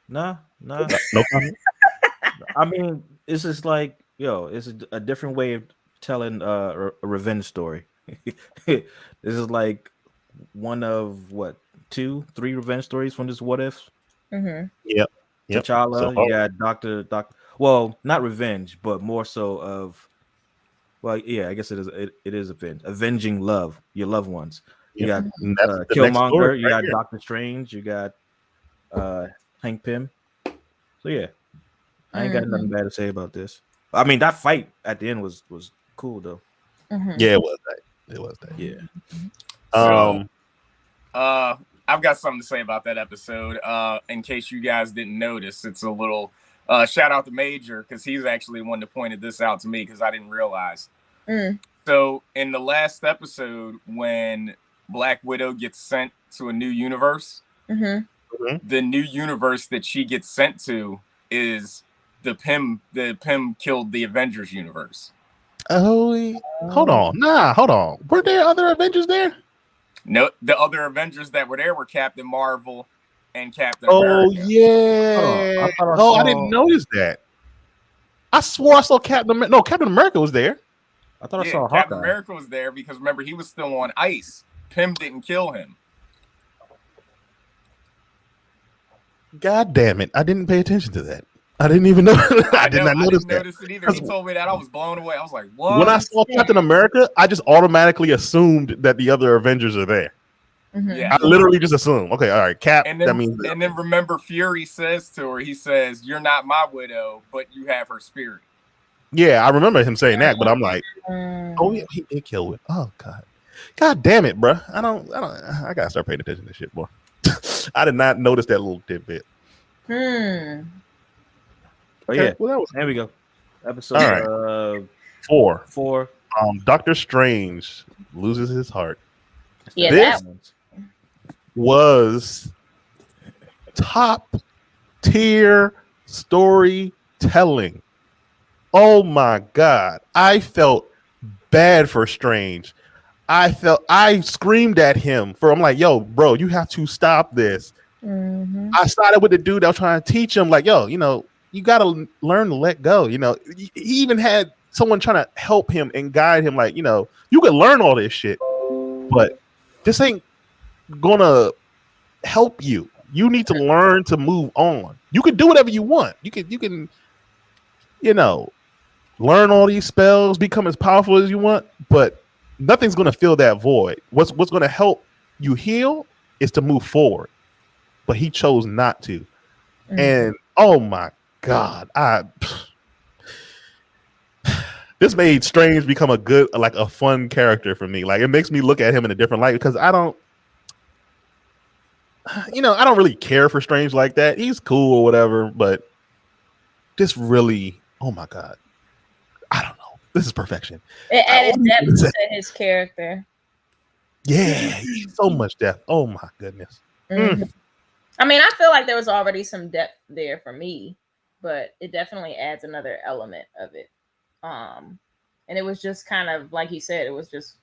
No No comment. I mean, it's just like, it's a different way of telling a revenge story. This is like one of 2-3 revenge stories from this What If. Yep. T'Challa, so, you got Doctor. Well, not revenge, but more so of. Well, yeah, I guess it is avenging love, your loved ones. You got Killmonger, you got Doctor Strange, you got Hank Pym. So yeah, I ain't got nothing bad to say about this. I mean, that fight at the end was cool though. Yeah, it was that. It was that. Yeah. So, I've got something to say about that episode. In case you guys didn't notice, it's a little shout out to Major because he's actually the one that pointed this out to me because I didn't realize. So in the last episode, when Black Widow gets sent to a new universe, the new universe that she gets sent to is the Pym killed the Avengers universe. Oh, hold on. Hold on. Were there other Avengers there? No, the other Avengers that were there were Captain Marvel and Captain America. Yeah. I didn't notice that. I swore I saw Captain America. No, Captain America was there. I thought I saw Captain Hawkeye. America was there because remember he was still on ice. Pym didn't kill him. God damn it! I didn't pay attention to that. I didn't even know. I did not notice that. Notice it either. He told me that I was blown away. I was like, "What?" When I saw Captain America, I just automatically assumed that the other Avengers are there. Yeah, I literally just assumed. Okay, all right, Cap. And then, that means. And then remember, Fury says to her, he says, "You're not my widow, but you have her spirit." Yeah, I remember him saying that, but I'm like, oh yeah, he did kill it. Oh God damn it, bro. I gotta start paying attention to this shit, boy. I did not notice that little tidbit. Oh yeah, well, there we go. Episode 4. Doctor Strange loses his heart. Yeah, this was top tier storytelling. Oh my God. I felt bad for Strange. I screamed at him I'm like, yo, bro, you have to stop this. I started with the dude that was trying to teach him, like, yo, you got to learn to let go. He even had someone trying to help him and guide him, like, you can learn all this shit, but this ain't gonna help you. You need to learn to move on. You can do whatever you want. You can learn all these spells, become as powerful as you want, but nothing's gonna fill that void. What's gonna help you heal is to move forward. But he chose not to. And oh my God, this made Strange become a fun character for me. Like, it makes me look at him in a different light because I don't really care for Strange like that. He's cool or whatever, but this really, oh my God, I don't know. This is perfection. It added depth to his character. Yeah, so much depth. Oh my goodness. I mean, I feel like there was already some depth there for me, but it definitely adds another element of it. And it was just kind of like he said, it was just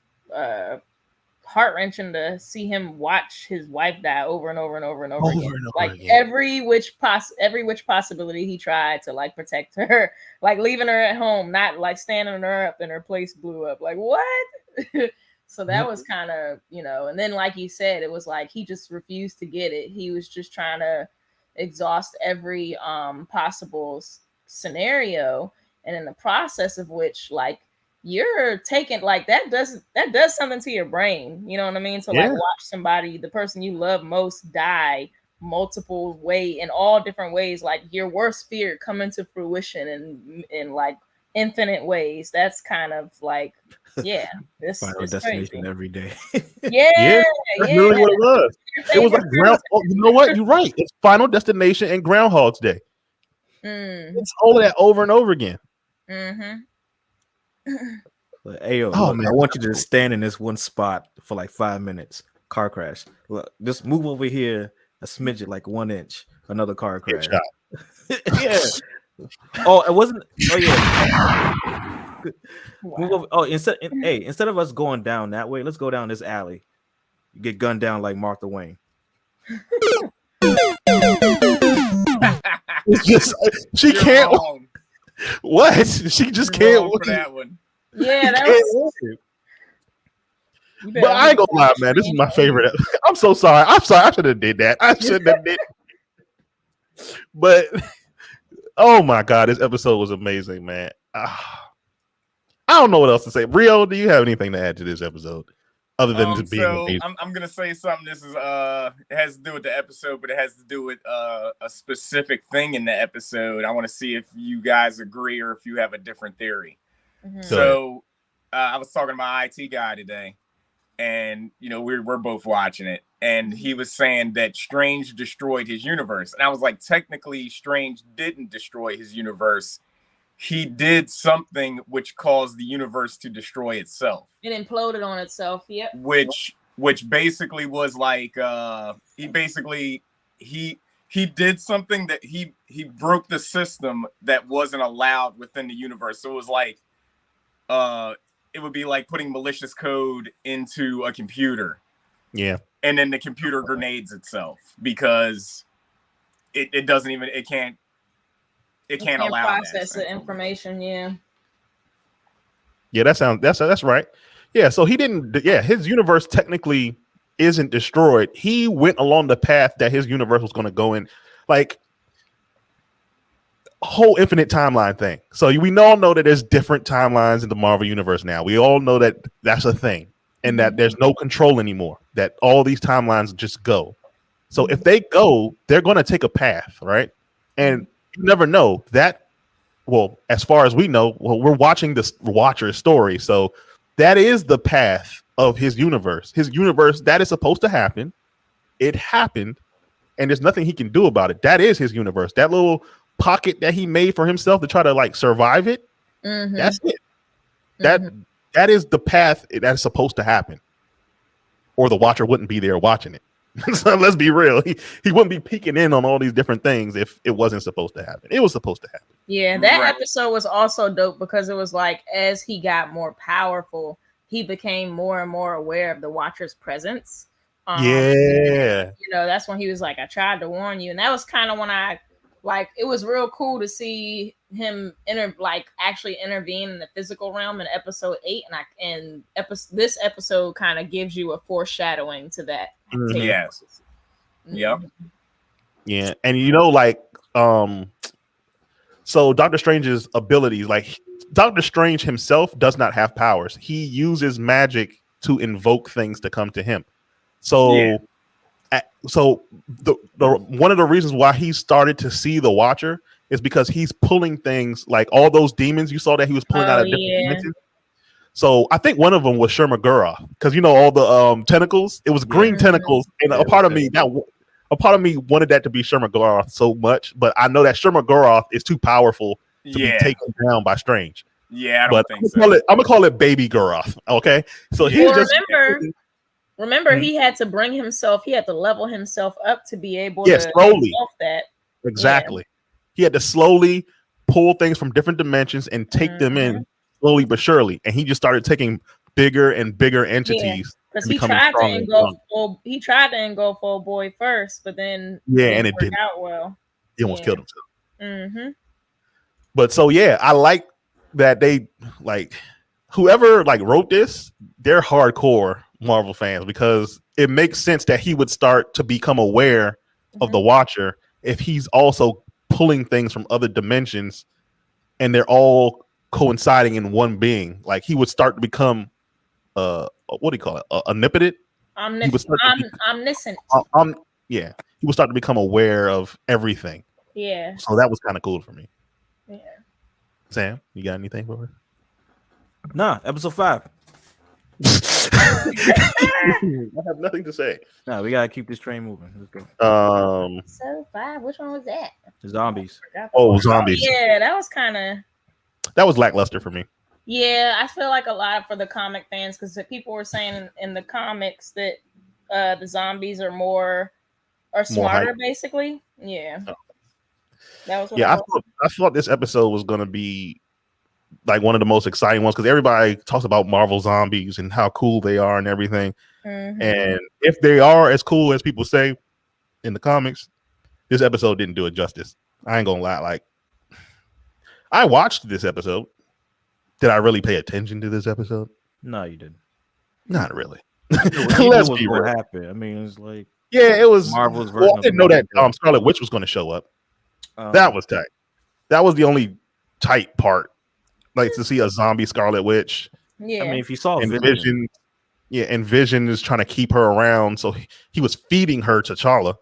heart-wrenching to see him watch his wife die over and over and over and over again. Like every which possibility he tried to like protect her, like leaving her at home, not like standing her up and her place blew up. Like, what? So that was kind of, and then like you said, it was like he just refused to get it. He was just trying to exhaust every possible scenario, and in the process of which, like, you're taking, like, that does something to your brain. You know what I mean? So like watch somebody, the person you love most, die multiple in all different ways, like your worst fear come into fruition in like infinite ways. That's kind of like, yeah, this Final Destination crazy. Every day. Yeah, that's really what it was. It was like you know what? You're right. It's Final Destination and Groundhog's Day. It's all that over and over again. But, man, I want you to stand in this one spot for like 5 minutes. Car crash. Look, just move over here a smidget, like 1 inch. Another car crash. Yeah. Oh, it wasn't. Oh yeah. Wow. Move over. Oh, instead of us going down that way, let's go down this alley. Get gunned down like Martha Wayne. It's just she can't. Wrong. What? She just can't for that one. Yeah, that was. But I ain't gonna lie, man. This is my favorite. I'm so sorry. I should have did that. I shouldn't have did. But oh my God, this episode was amazing, man. I don't know what else to say. Rio, do you have anything to add to this episode? other than just being so amazing. I'm gonna say something. This is it has to do with the episode, but it has to do with a specific thing in the episode. I want to see if you guys agree or if you have a different theory. So I was talking to my IT guy today, and we're both watching it, and he was saying that Strange destroyed his universe, and I was like, technically, Strange didn't destroy his universe. He did something which caused the universe to destroy itself. It imploded on itself. Yep. Which basically was like he did something that he broke the system that wasn't allowed within the universe. So it was like it would be like putting malicious code into a computer. Yeah. And then the computer grenades itself because it doesn't even it can't allow process the information. Yeah, that's right. Yeah, so he didn't. Yeah, his universe technically isn't destroyed. He went along the path that his universe was going to go in, like whole infinite timeline thing. So we all know that there's different timelines in the Marvel universe now. We all know that that's a thing, and that there's no control anymore. That all these timelines just go. So if they go, they're going to take a path, right? And you never know that. Well, as far as we know, we're watching this Watcher's story, so that is the path of his universe. His universe, that is supposed to happen. It happened, and there's nothing he can do about it. That is his universe. That little pocket that he made for himself to try to like survive it. That's it. That is the path that is supposed to happen, or the Watcher wouldn't be there watching it. So let's be real. He wouldn't be peeking in on all these different things if it wasn't supposed to happen. It was supposed to happen. Yeah, that episode was also dope because it was like as he got more powerful, he became more and more aware of the Watcher's presence. That's when he was like, I tried to warn you. And that was kind of when it was real cool to see him actually intervene in the physical realm in episode 8. This episode kind of gives you a foreshadowing to that. Yes. Yep. Yeah. And so Doctor Strange's abilities, like Doctor Strange himself does not have powers. He uses magic to invoke things to come to him. So the one of the reasons why he started to see the Watcher is because he's pulling things like all those demons you saw that he was pulling out of different dimensions. So I think one of them was Sherma because all the tentacles, it was green tentacles, and a part of me wanted that to be Sherma so much, but I know that Sherma is too powerful to be taken down by Strange. Yeah, I don't think so. I'm gonna call it Baby Goroth. Okay, so Remember, he had to bring himself. He had to level himself up to be able to slowly. That. Exactly. Yeah. He had to slowly pull things from different dimensions and take them in slowly but surely. And he just started taking bigger and bigger entities. Because he tried to engulf old boy first, but then and it didn't out well. He almost killed himself. But so I like that they whoever wrote this, they're hardcore Marvel fans because it makes sense that he would start to become aware of the Watcher if he's also pulling things from other dimensions and they're all coinciding in one being. Like he would start to become what do you call it? Omnipotent? Omniscient. He would start to become aware of everything. Yeah. So that was kind of cool for me. Yeah. Sam, you got anything for her? Nah, episode 5. I have nothing to say. No, we gotta keep this train moving. Let's go. So 5. Which one was that? The zombies. Zombies. Yeah, that was kind of. That was lackluster for me. Yeah, I feel like a lot for the comic fans because people were saying in the comics that the zombies are smarter, basically. Yeah. Oh. That was. I thought this episode was gonna be like one of the most exciting ones because everybody talks about Marvel zombies and how cool they are and everything. And if they are as cool as people say in the comics, this episode didn't do it justice. I ain't gonna lie. Like, I watched this episode. Did I really pay attention to this episode? No, you didn't. Not really. Let's be real. Happened. I mean, it's like it was Marvel's version. I didn't know that Scarlet Witch was going to show up. That was tight. That was the only tight part. Like to see a zombie Scarlet Witch. Yeah. I mean, if you saw Vision, Yeah, and Vision is trying to keep her around, so he was feeding her T'Challa.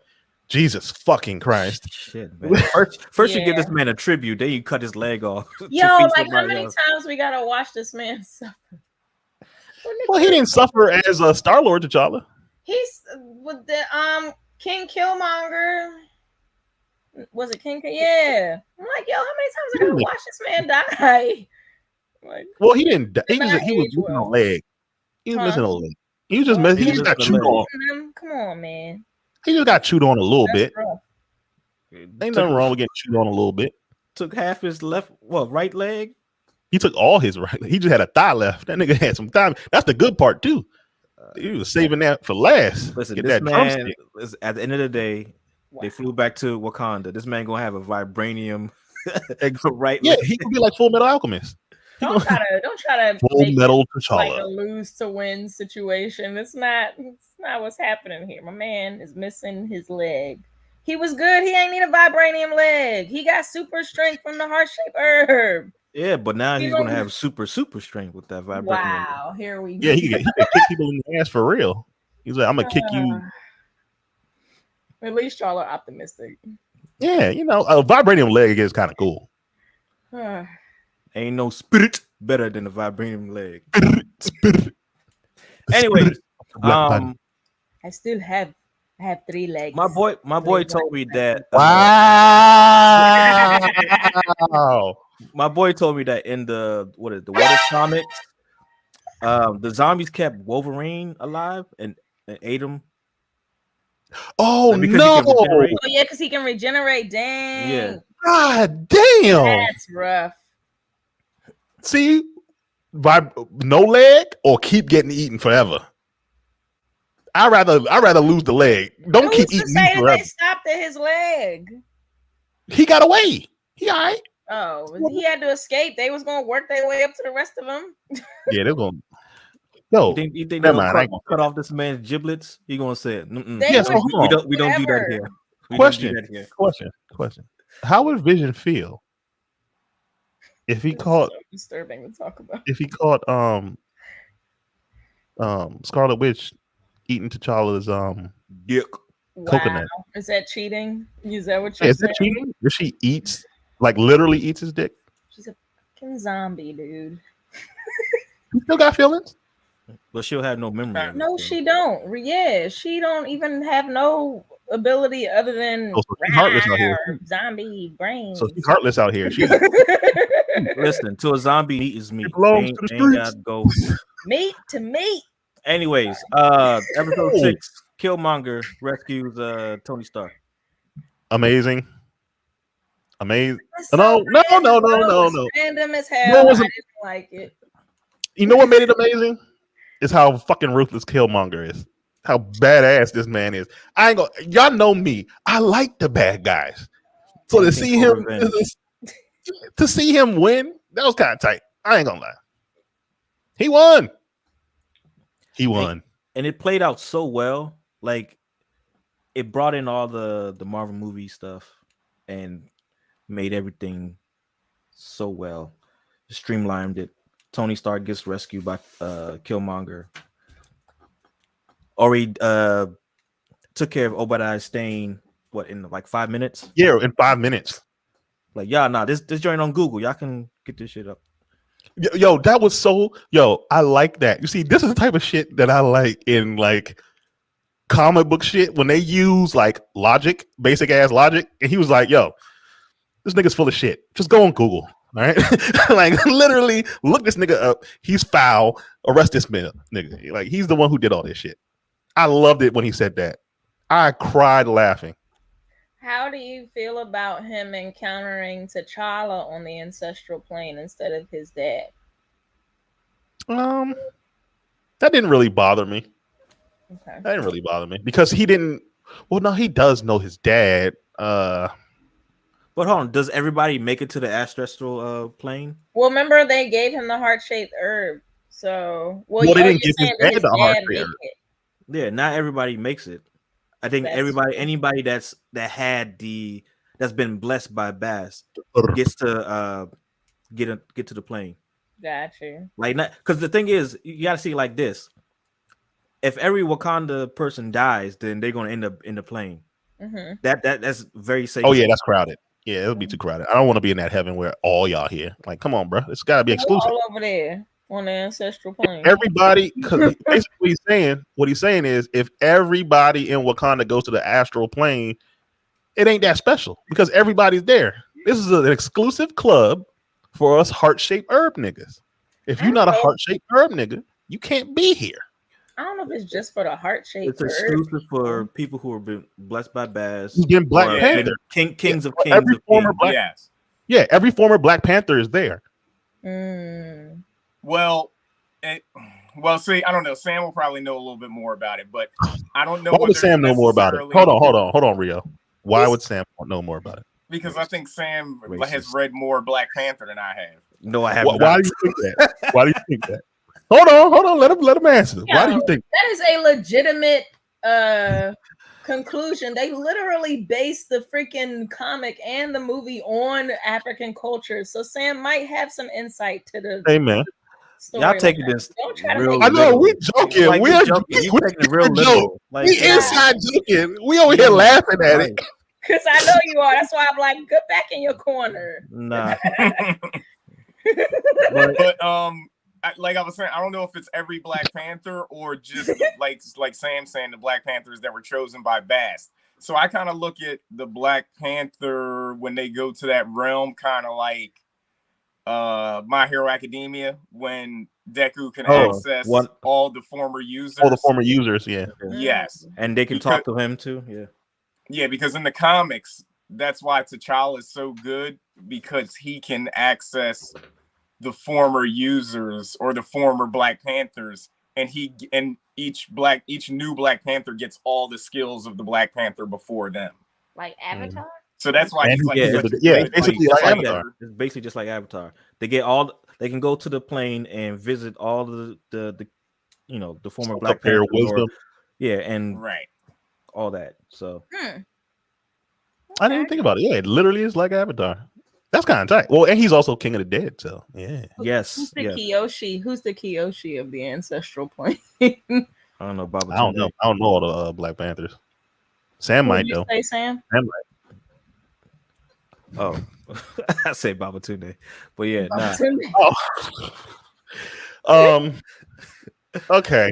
Jesus fucking Christ! Shit, man. First you give this man a tribute, then you cut his leg off. Yo, like how many times we gotta watch this man suffer? Well, he didn't suffer as a Star-Lord T'Challa. He's with the King Killmonger. Was it King? Yeah. I'm like, yo, how many times I gotta watch this man die? Like, well, he didn't. He was missing a leg. He was missing a leg. He just got chewed on. Come on, man. He just got chewed on a little bit. Rough. Ain't nothing wrong with getting chewed on a little bit. Took half his right leg. He took all his right leg. He just had a thigh left. That nigga had some thigh. That's the good part too. He was saving that for last. Listen, this man, at the end of the day, they flew back to Wakanda. This man gonna have a vibranium right. Yeah, he could be like Full Metal Alchemist. Don't try to Full Metal T'Challa. Like a lose to win situation. It's not what's happening here. My man is missing his leg. He was good. He ain't need a vibranium leg. He got super strength from the heart-shaped herb. Yeah, but now he's gonna have super strength with that vibranium. Wow, here we go. Yeah, he can kick people in the ass for real. He's like, I'm gonna kick you. At least y'all are optimistic. Yeah, you know, a vibranium leg is kind of cool. Ain't no spirit better than a vibranium leg. Anyway, I still have 3 legs. My boy told me that. Wow. My boy told me that in the What If comics, the zombies kept Wolverine alive and ate him. Oh no! Oh yeah, because he can regenerate. Dang. Yeah. God damn. That's rough. See, no leg or keep getting eaten forever. I rather lose the leg. Don't keep eating me forever. They stopped at his leg. He got away. He all right. Oh, he had to escape. They was gonna work their way up to the rest of them. Yeah, they're gonna. No, you think they're gonna cut off this man's giblets? He gonna say, "Yes, we don't do that here." Question. How would Vision feel if he caught? So disturbing to talk about. If he caught Scarlet Witch eating T'Challa's dick coconut? Is that cheating? Is that what you're saying? Is that cheating? If she eats, like literally eats his dick? She's a fucking zombie, dude. You still got feelings? But she'll have no memory. No, she don't. Yeah, she don't even have no ability other than heartless out here. Zombie brain. So she's heartless out here. She's listen, to a zombie, meat is meat. Ain't gotta go meat to meat. Anyways, episode 6, Killmonger rescues Tony Stark. Amazing. No. Random as hell. I didn't like it. You know what made it amazing? Is how fucking ruthless Killmonger is. How badass this man is. I ain't gonna. Y'all know me. I like the bad guys. So to see him win, that was kind of tight. I ain't gonna lie. He won. And it played out so well. Like it brought in all the Marvel movie stuff and made everything so well. Streamlined it. Tony Stark gets rescued by Killmonger. Already took care of Obadiah Stane, in like 5 minutes? Yeah, in 5 minutes. Like, this joint on Google. Y'all can get this shit up. Yo, that was so. Yo, I like that. You see, this is the type of shit that I like in like comic book shit when they use like logic, basic ass logic. And he was like, yo, this nigga's full of shit. Just go on Google. All right. Like literally look this nigga up. He's foul. Arrest this man, nigga. Like he's the one who did all this shit. I loved it when he said that. I cried laughing. How do you feel about him encountering T'Challa on the ancestral plane instead of his dad? That didn't really bother me. Okay. That didn't really bother me because he didn't. Well, no, he does know his dad. But hold on, does everybody make it to the ancestral plane? Well, remember they gave him the heart-shaped herb. So, they didn't give his dad the heart-shaped herb. Yeah, not everybody makes it. I think anybody that's been blessed by Bass gets to get to the plane. Got you. Like, not because the thing is, you got to see it like this. if every Wakanda person dies, then they're gonna end up in the plane. Mm-hmm. That's very safe. Oh yeah, that's crowded. Yeah, it'll be too crowded. I don't want to be in that heaven where all y'all here. Like, come on, bro. It's got to be exclusive. All over there on the ancestral plane. Everybody, because basically what he's saying is, if everybody in Wakanda goes to the astral plane, it ain't that special because everybody's there. This is an exclusive club for us heart-shaped herb niggas. If you're not a heart-shaped herb nigga, you can't be here. I don't know if it's just for the heart-shaped. It's exclusive for people who have been blessed by Bass. Again, Black Panther, kings of kings. Every former Black, every former Black Panther is there. Well, see, I don't know. Sam will probably know a little bit more about it, but I don't know. Why would Sam know more about it? Hold on, Rio. Why would Sam know more about it? Because I think Sam has read more Black Panther than I have. No, I haven't. Why do you think that? Why do you think that? Hold on. Let him answer. Why do you think that is a legitimate conclusion? They literally based the freaking comic and the movie on African culture, so Sam might have some insight to the. Amen. Y'all taking this real. I know we joking. Like we're taking it real joke. Like, we inside joking. We over here laughing at it. Because I know you are. That's why I'm like, get back in your corner. Nah. but like I was saying, I don't know if it's every Black Panther or just like Sam saying the Black Panthers that were chosen by Bast. So I kind of look at the Black Panther when they go to that realm, kind of like My Hero Academia, when Deku can access all the former users. All the former users, yeah. Yes. And they can talk to him too, yeah. Yeah, because in the comics, that's why T'Challa is so good, because he can access the former users or the former Black Panthers, and each new Black Panther gets all the skills of the Black Panther before them. Like Avatar? So that's why he's like basically like Avatar. It's basically just like Avatar. They can go to the plane and visit all the former Black Panther wisdom. And all that. So I didn't even think about it. Yeah, it literally is like Avatar. That's kind of tight. Well, and he's also King of the Dead, so yeah. Yes. Who's the Kyoshi? Who's the Kyoshi of the ancestral plane? I don't know, Baba. I don't know all the Black Panthers. Sam might though. Say Sam might. Oh, I say Baba Tunde, but yeah, nah. Okay.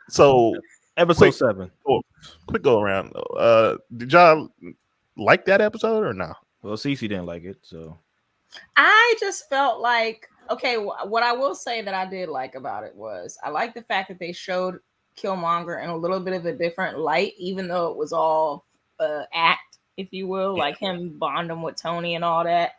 So episode 7. Quick go around. Did y'all like that episode or no? Well, Cece didn't like it, so I just felt like what I will say that I did like about it was I like the fact that they showed Killmonger in a little bit of a different light, even though it was all act, if you will, like him bonding with Tony and all that,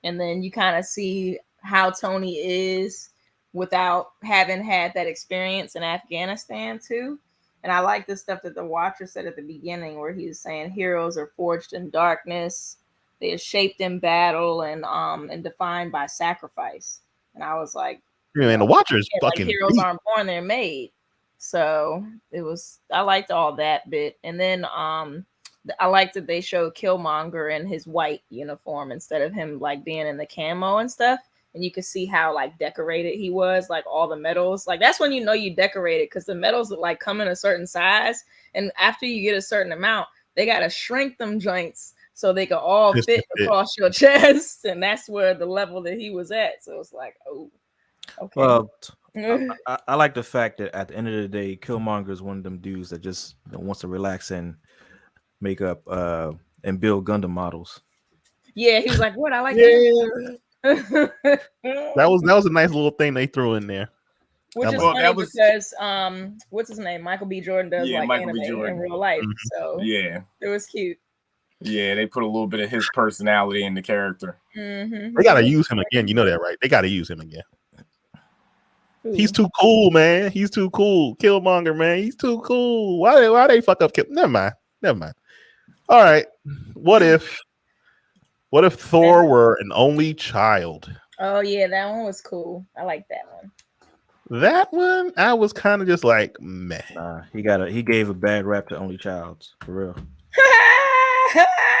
and then you kind of see how Tony is without having had that experience in Afghanistan too. And I like the stuff that the Watcher said at the beginning, where he's saying heroes are forged in darkness. They are shaped in battle and defined by sacrifice. And I was like, man, the Watcher's fucking heroes aren't born, they're made. So I liked all that bit. And then I liked that they showed Killmonger in his white uniform instead of him like being in the camo and stuff. And you could see how like decorated he was, like all the medals. Like that's when you know you decorated, because the medals like come in a certain size. And after you get a certain amount, they got to shrink them joints so they can all fit across your chest. And that's where the level that he was at. So it's like, oh, okay. Well, I like the fact that at the end of the day, Killmonger is one of them dudes that just wants to relax and make up and build Gundam models. Yeah, he was like, what? I like that was a nice little thing they threw in there. Which is funny because what's his name? Michael B. Jordan does like Michael anime in real life. So yeah, it was cute. Yeah, they put a little bit of his personality in the character. Mm-hmm. They gotta use him again. You know that, right? They gotta use him again. Ooh. He's too cool, man. He's too cool. Killmonger, man. He's too cool. Why they fuck up? Never mind. All right. What if Thor were an only child? Oh yeah, that one was cool. I like that one. That one, I was kind of just like, meh. Nah, he gave a bad rap to only childs, for real.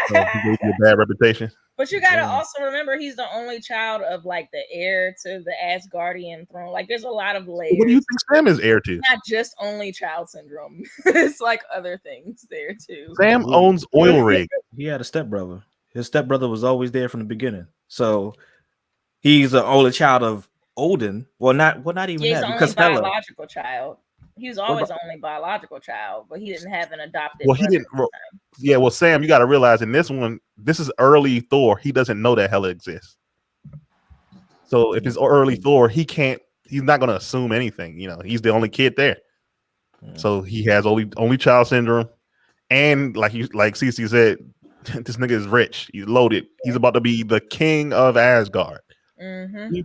He gave you a bad reputation. But you gotta also remember he's the only child of like the heir to the Asgardian throne. Like there's a lot of layers. What do you think Sam is heir to? It's not just only child syndrome. It's like other things there too. Sam owns oil rig. He had a stepbrother. His stepbrother was always there from the beginning. So he's an only child of Odin. Well, not even he's that. Only because biological child. He was always only biological child, but he didn't have an adopted. Well, he didn't. Yeah, well, Sam, you got to realize in this one, this is early Thor. He doesn't know that Hela exists. So if it's early Thor, he can't. He's not going to assume anything. You know, he's the only kid there, so he has only child syndrome, and like CC said, this nigga is rich. He's loaded. He's about to be the king of Asgard. Mm-hmm.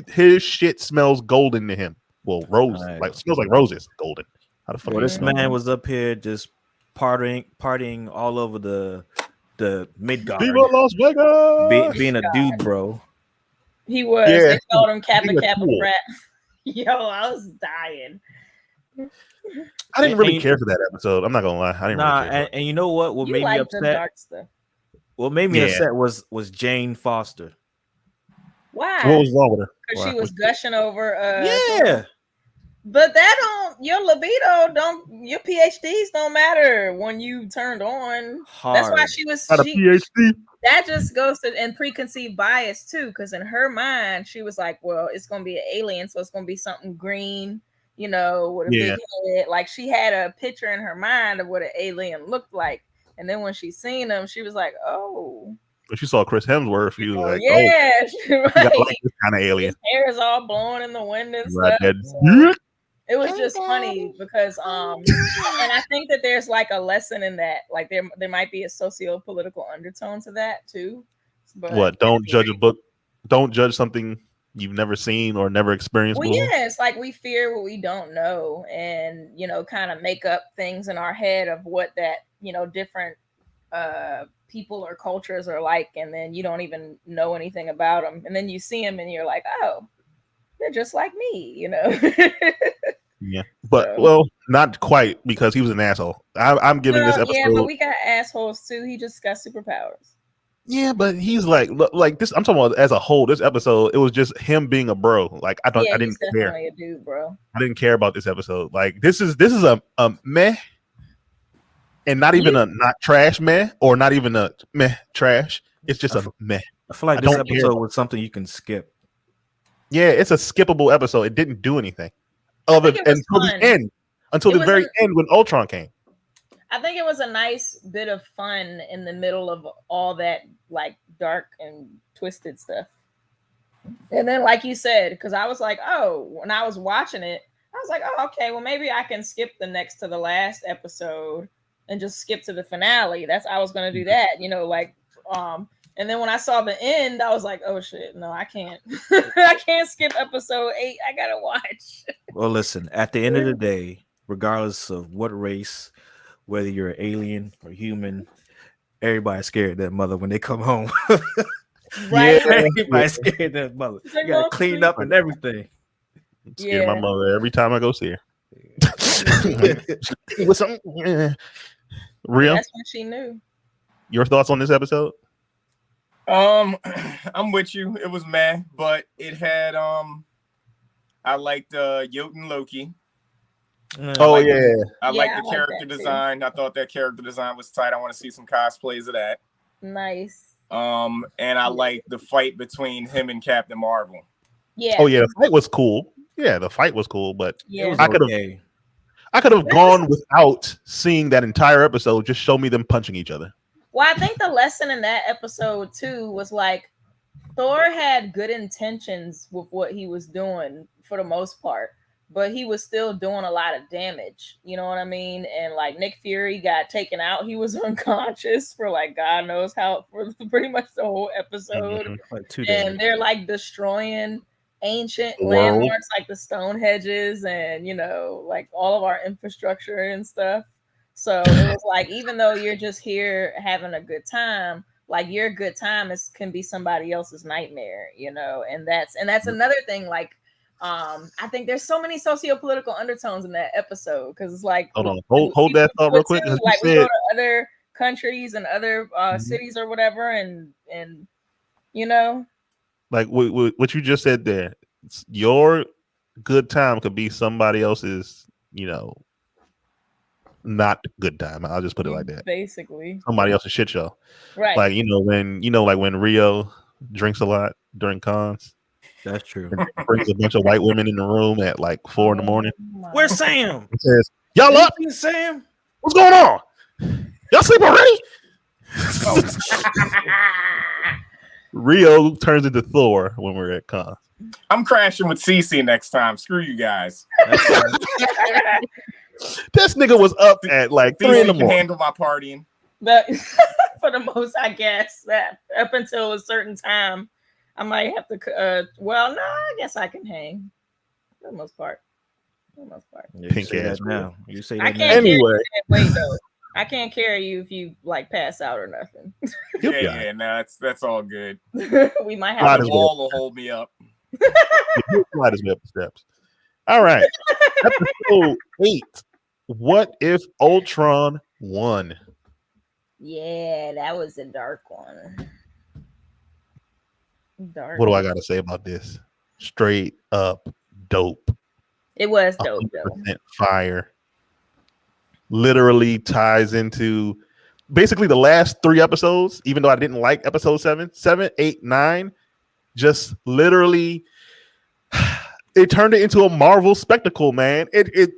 His shit smells golden to him. Well, rose like smells like roses, golden. How the fuck? Well, this man was up here just partying all over the Midgard. Viva Las Vegas! Being a dude, bro. He was. Yeah. They called him Kappa Brat. Yo, I was dying. I didn't really care for that episode. I'm not gonna lie. I didn't really care. And you know what? What made me upset? Dark stuff. What made me upset was Jane Foster. Why? What was wrong with her? Because she was gushing over. Yeah. But your libido your PhDs don't matter when you turned on. Hard. That's why she was not a PhD. That just goes to and preconceived bias too, because in her mind she was like, well, it's gonna be an alien, so it's gonna be something green, with a big head. Like she had a picture in her mind of what an alien looked like, and then when she seen him, she was like, oh. When she saw Chris Hemsworth, she was like, right. Like this kind of alien. His hair is all blowing in the wind and stuff. It was just funny because and I think that there's like a lesson in that. Like there might be a socio-political undertone to that too. But what? Don't judge a book. Don't judge something you've never seen or never experienced. Well, yeah, it's like we fear what we don't know, and kind of make up things in our head of what that different people or cultures are like, and then you don't even know anything about them, and then you see them and you're like, oh, they're just like me, Yeah, but well, not quite, because he was an asshole. I'm giving this episode. Yeah, but we got assholes too. He just got superpowers. Yeah, but he's like this. I'm talking about as a whole. This episode, it was just him being a bro. Like I didn't care. A dude, bro. I didn't care about this episode. Like this is a meh, and not even a not trash meh, or not even a meh trash. It's just a meh. I feel like this episode was something you can skip. Yeah, it's a skippable episode. It didn't do anything. Until the end, until the very end when Ultron came. I think it was a nice bit of fun in the middle of all that like dark and twisted stuff. And then, like you said, because I was like, oh, when I was watching it, I was like, oh, okay, well maybe I can skip the next to the last episode and just skip to the finale. I was gonna do that, and then when I saw the end, I was like, oh shit, no, I can't. I can't skip episode 8. I gotta watch. Well, listen, at the end of the day, regardless of what race, whether you're an alien or human, everybody's scared of that mother when they come home. Right? Yeah, everybody's scared of that mother. You gotta clean up and everything. I'm scared of my mother every time I go see her. With something real. That's when she knew. Your thoughts on this episode? I'm with you. It was meh, but it had I liked Jotun Loki. I like the character design. I thought that character design was tight. I want to see some cosplays of that. Nice. And I like the fight between him and Captain Marvel. Yeah. Oh yeah, the fight was cool. Yeah, the fight was cool, but yeah. I could have gone without seeing that entire episode. Just show me them punching each other. Well, I think the lesson in that episode too was like Thor had good intentions with what he was doing for the most part, but he was still doing a lot of damage. You know what I mean? And like Nick Fury got taken out. He was unconscious for like God knows how, for pretty much the whole episode. Like 2 days. And they're like destroying ancient landmarks like the stone hedges and like all of our infrastructure and stuff. So it was like, even though you're just here having a good time, like your good time can be somebody else's nightmare, and that's another thing. Like, I think there's so many socio-political undertones in that episode, because it's like, hold that thought real quick. Like we go to other countries and other cities or whatever, and you know? Like what you just said there, your good time could be somebody else's, not good time. I'll just put it like that. Basically. Somebody else's shit show. Right. Like, when Rio drinks a lot during cons. That's true. Brings a bunch of white women in the room at like 4 a.m. Where's Sam? He says, "Y'all up? Sam? What's going on? Y'all sleep already?" Rio turns into Thor when we're at con. I'm crashing with CC next time. Screw you guys. This nigga was up at like 3 in the morning. Handle my partying. But for the most, I guess that up until a certain time, I might have to. Well, no, I guess I can hang for the most part. Yeah, Pink ass now. You say I that can't now. Anyway. Wait though. I can't carry you if you like pass out or nothing. Yeah, no, that's all good. We might have The wall will hold me up. Slide his way up the steps. All right. Episode 8. What if Ultron won? Yeah, that was a dark one. Dark. What do I got to say about this? Straight up dope. It was dope, though. Fire. Literally ties into basically the last 3 episodes, even though I didn't like episode 7, 8, 9, just literally it turned it into a Marvel spectacle, man. It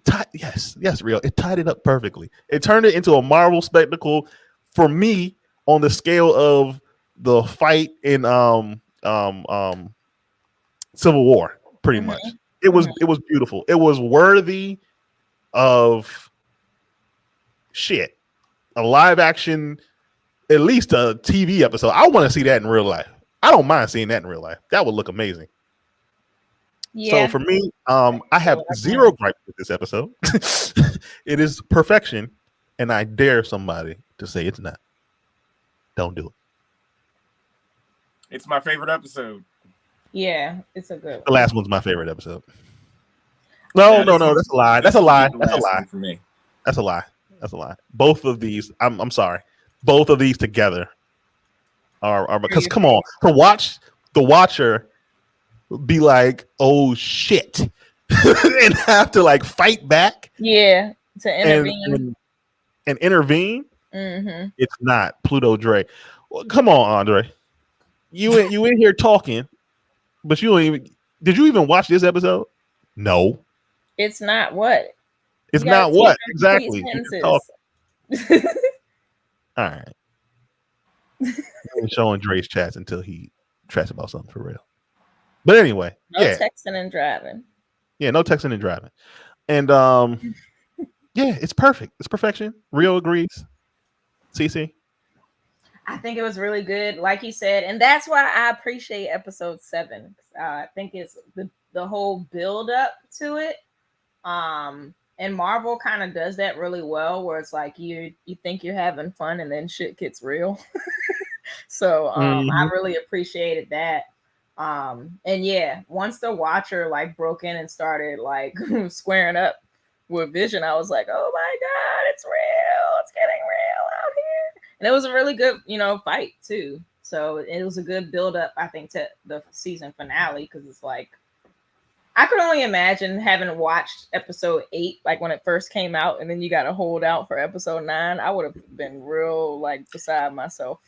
tied, yes, real. It tied it up perfectly. It turned it into a Marvel spectacle for me on the scale of the fight in Civil War, pretty much. It was beautiful. It was worthy of shit. A live action, at least a TV episode. I want to see that in real life. I don't mind seeing that in real life. That would look amazing. Yeah. So for me, I have zero gripes with this episode. It is perfection, and I dare somebody to say it's not. Don't do it. It's my favorite episode. Yeah, it's a good one. The last one's my favorite episode. No, that's a lie. That's a lie. That's a lie for me. That's a lie. That's a lie. Both of these, I'm sorry. Both of these together are because come on, to watch the watcher be like, oh shit, and have to like fight back. Yeah, to intervene and intervene. Mm-hmm. It's not Pluto Dre. Well, come on, Andre. You in here talking, but you don't even. Did you even watch this episode? No. It's not what. It's not what exactly. All right. I'm showing Dre's chats until he chats about something for real. But anyway, no texting and driving. Yeah, no texting and driving. And yeah, it's perfect. It's perfection. Rio agrees. CC. I think it was really good, like he said, and that's why I appreciate episode 7. I think it's the whole build up to it. And Marvel kind of does that really well, where it's like you think you're having fun and then shit gets real. So I really appreciated that. And yeah, once the watcher like broke in and started like squaring up with Vision, I was like, oh my god, it's real, it's getting real out here. And it was a really good, fight too. So it was a good build up, I think, to the season finale, because it's like I could only imagine having watched episode 8 like when it first came out, and then you got to hold out for episode 9. I would have been real like beside myself.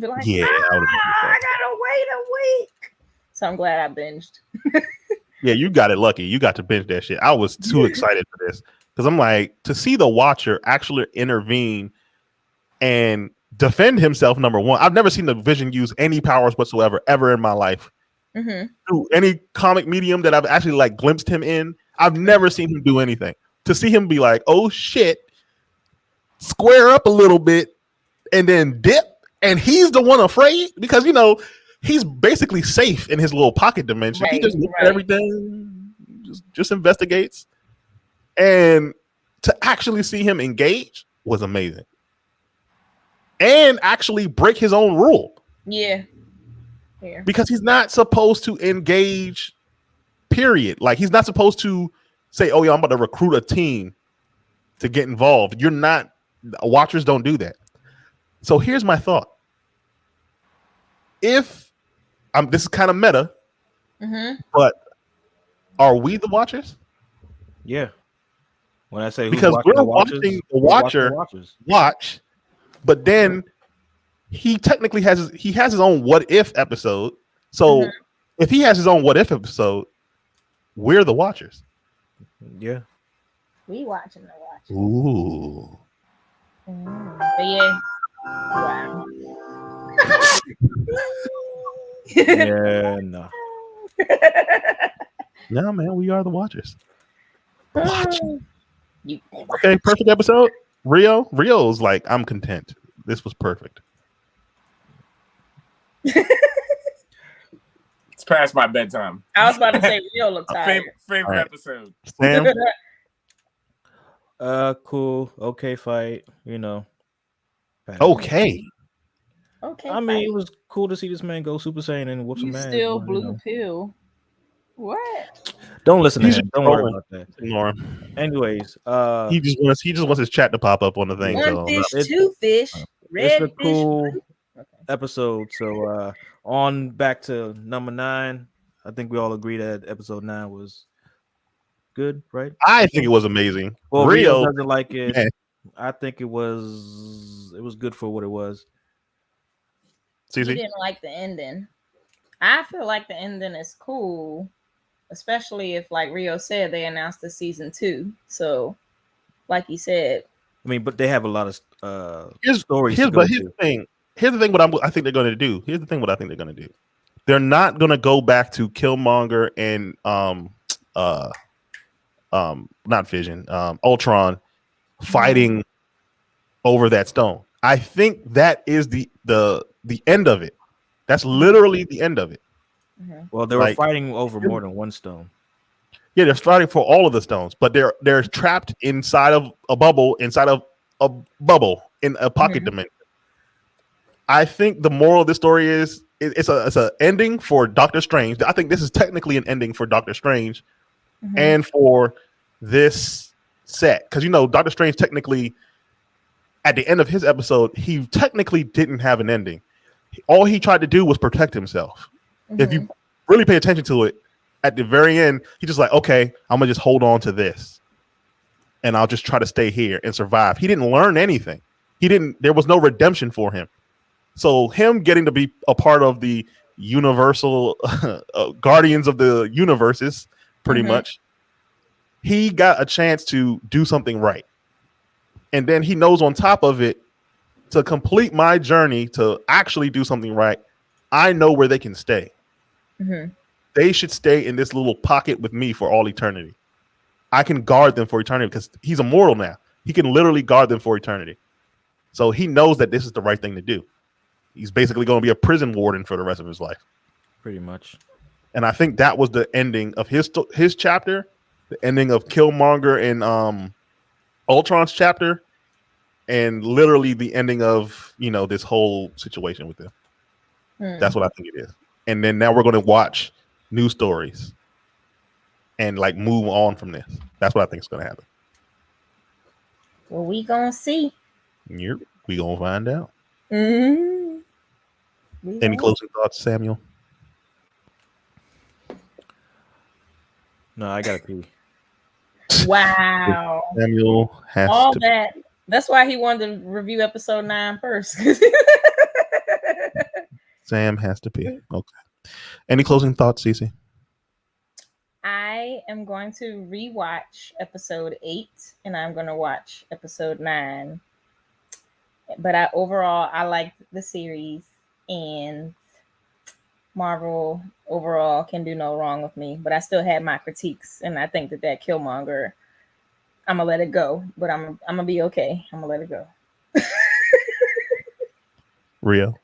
Be like, yeah, I gotta wait a week. So I'm glad I binged. Yeah, you got it lucky. You got to binge that shit. I was too excited for this because I'm like, to see the watcher actually intervene and defend himself. Number one, I've never seen the Vision use any powers whatsoever ever in my life. Through any comic medium that I've actually like glimpsed him in, I've never seen him do anything. To see him be like, oh shit, square up a little bit and then dip, and he's the one afraid because he's basically safe in his little pocket dimension. He just looks at everything, just investigates. And to actually see him engage was amazing. And actually break his own rule. Yeah. Because he's not supposed to engage, period. Like, he's not supposed to say, oh, yeah, I'm about to recruit a team to get involved. You're not, watchers don't do that. So here's my thought. if this is kind of meta, but are we the watchers? Yeah. When I say because we're watching the watcher watch, but then he technically has his own what if episode. So if he has his own what if episode, we're the watchers. Yeah. We watching the watch. Ooh. But yeah. Wow. Yeah, no. No, man, we are the watchers. Watch. You. Okay, perfect episode. Rio's like, I'm content. This was perfect. It's past my bedtime. I was about to say Rio looked tired. Favorite episode. Sam? Cool. Okay, fight. You know. Okay. Okay. I mean, it was cool to see this man go Super Saiyan and whoop some ass. Still blue pill. What? Don't listen to him. Don't worry about that. Ignore him. Anyways, he just wants his chat to pop up on the thing. One fish, two fish, red it's a cool fish. Episode. So on back to number 9. I think we all agree that episode 9 was good, right? I think it was amazing. Well, Rio doesn't like it. Man. I think it was good for what it was. You didn't like the ending. I feel like the ending is cool, especially if, like Rio said, they announced the season 2. So, like you said, I mean, but they have a lot of stories. Here's the thing. Here's the thing. What I think they're going to do. Here's the thing. What I think they're going to do. They're not going to go back to Killmonger and not Vision, Ultron fighting over that stone. I think that is the end of it. That's literally the end of it. Well, they were fighting over more than one stone. Yeah, they're fighting for all of the stones, but they're trapped inside of a bubble, in a pocket dimension. I think the moral of this story is it's a ending for Doctor Strange. I think this is technically an ending for Doctor Strange and for this set, because Doctor Strange technically at the end of his episode, he technically didn't have an ending. All he tried to do was protect himself. If you really pay attention to it, at the very end, he's just like, okay, I'm gonna just hold on to this, and I'll just try to stay here and survive. He didn't learn anything. There was no redemption for him. So him getting to be a part of the universal guardians of the universes, pretty much, he got a chance to do something right. And then he knows on top of it, to complete my journey to actually do something right, I know where they can stay. They should stay in this little pocket with me for all eternity. I can guard them for eternity because he's immortal now. He can literally guard them for eternity. So he knows that this is the right thing to do. He's basically going to be a prison warden for the rest of his life. Pretty much. And I think that was the ending of his chapter, the ending of Killmonger and Ultron's chapter, and literally the ending of this whole situation with them. That's what I think it is. And then now we're going to watch new stories and like move on from this. That's what I think is going to happen. Well, we gonna see. Yep, we gonna find out. Any closing thoughts, Samuel? No, I gotta pee. Wow. Samuel has all to that. That's why he wanted to review episode 9 first. Sam has to pee. Okay. Any closing thoughts, Cece? I am going to rewatch episode 8 and I'm going to watch episode 9. But overall, I liked the series, and Marvel overall can do no wrong with me. But I still had my critiques, and I think that Killmonger, I'm gonna let it go. But I'm gonna be okay. I'm gonna let it go. Rio,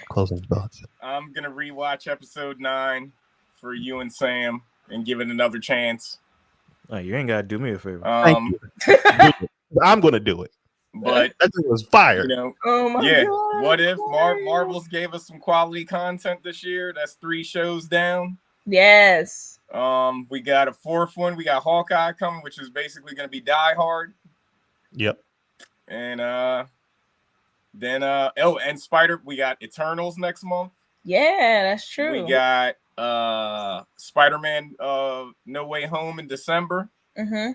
closing thoughts. I'm gonna rewatch episode 9 for you and Sam and give it another chance. Oh, you ain't gotta do me a favor. Thank you. I'm gonna do it. But that thing was fire. Oh my God. What if Marvel's gave us some quality content this year? That's 3 shows down. Yes. We got a 4th one. We got Hawkeye coming, which is basically going to be Die Hard. Yep. And then and Spider. We got Eternals next month. Yeah, that's true. We got Spider-Man No Way Home in December. Mm-hmm.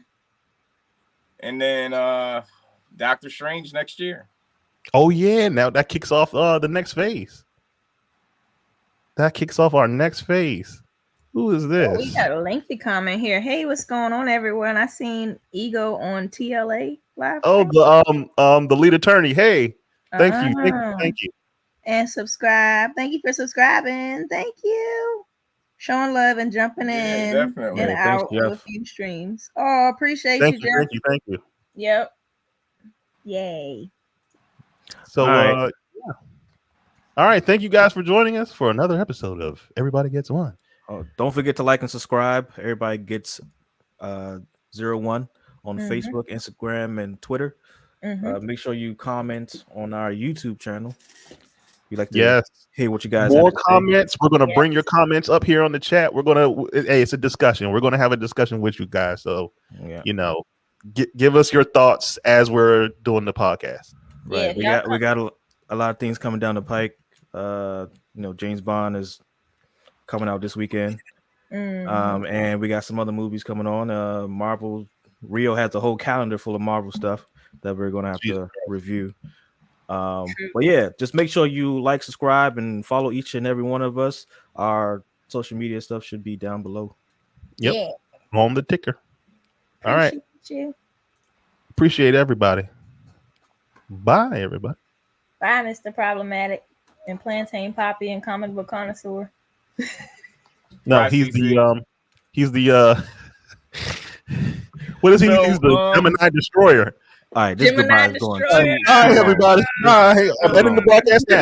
And then Doctor Strange next year. Oh yeah, now that kicks off the next phase. That kicks off our next phase. Who is this? Oh, we got a lengthy comment here. Hey, what's going on, everyone? I seen Ego on TLA live. Oh, the lead attorney. Hey, thank you. And subscribe. Thank you for subscribing. Thank you. Showing love and jumping in definitely. and out of a few streams. Oh, appreciate you, Jeff. Thank you. Yep. Yay. So, yeah. All right. Thank you guys for joining us for another episode of Everybody Gets One. Oh, don't forget to like and subscribe. Everybody gets 01 on Facebook, Instagram, and Twitter. Make sure you comment on our YouTube channel. We like to hear what you guys more have to comments. say. We're gonna bring your comments up here on the chat. We're gonna it's a discussion. We're gonna have a discussion with you guys. So give us your thoughts as we're doing the podcast. Right. We got a lot of things coming down the pike. James Bond is coming out this weekend. And we got some other movies coming on. Marvel Rio has a whole calendar full of Marvel stuff that we're gonna have to review. But yeah, just make sure you like, subscribe, and follow each and every one of us. Our social media stuff should be down below. Yep. Yeah. On the ticker. All right. You. Appreciate everybody. Bye, everybody. Bye, Mr. Problematic and Plantain Poppy and Comic Book Connoisseur. No, he's the what is he? He's the Gemini Destroyer. All right, this goodbye is going. All right, everybody. All right, I'm ending the broadcast now.